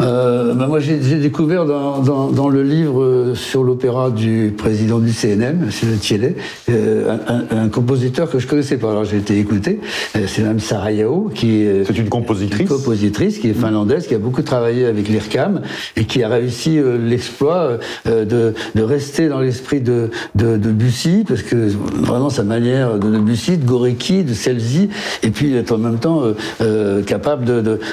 Moi, j'ai découvert dans le livre sur l'opéra du président du CNM, M. Thiellet, un compositeur que je connaissais pas. Alors j'ai été écouté. C'est Mme Sarah Yao, qui est une compositrice qui est finlandaise, qui a beaucoup travaillé avec l'IRCAM et qui a réussi l'exploit de rester dans l'esprit de Debussy, parce que vraiment sa manière de Debussy, de Gorecki, de Scelsi, et puis être en même temps capable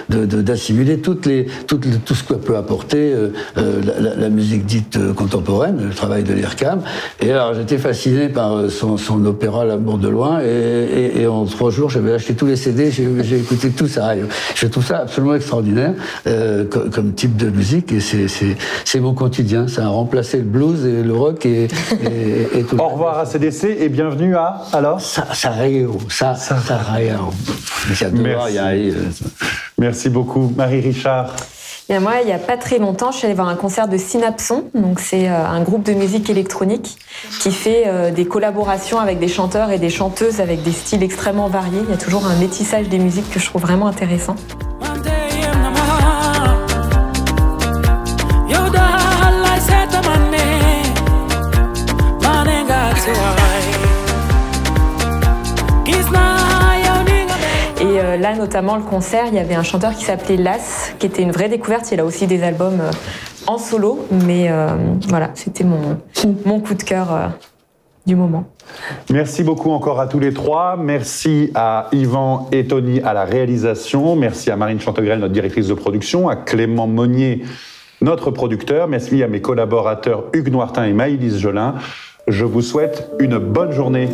d'assimiler tout ce que peut apporter la musique dite contemporaine, le travail de l'IRCAM. Et alors j'étais fasciné par son opéra L'amour de loin, et en 3 jours j'avais acheté tous les CD, j'ai écouté tout ça. Je trouve ça absolument extraordinaire comme type de musique, et c'est mon quotidien. Ça a remplacé le blues et le rock et tout. Au revoir à CDC et bienvenue à alors Sarajevo. Merci beaucoup, Marie Richard. Et moi, il n'y a pas très longtemps, je suis allée voir un concert de Synapson. Donc, c'est un groupe de musique électronique qui fait des collaborations avec des chanteurs et des chanteuses avec des styles extrêmement variés. Il y a toujours un métissage des musiques que je trouve vraiment intéressant. Et là, notamment, le concert, il y avait un chanteur qui s'appelait Las, qui était une vraie découverte. Il a aussi des albums en solo, mais voilà, c'était mon coup de cœur du moment. Merci beaucoup encore à tous les 3. Merci à Yvan et Tony à la réalisation. Merci à Marine Chantegrel, notre directrice de production, à Clément Monnier, notre producteur. Merci à mes collaborateurs Hugues Noirtin et Maïlys Jolin. Je vous souhaite une bonne journée.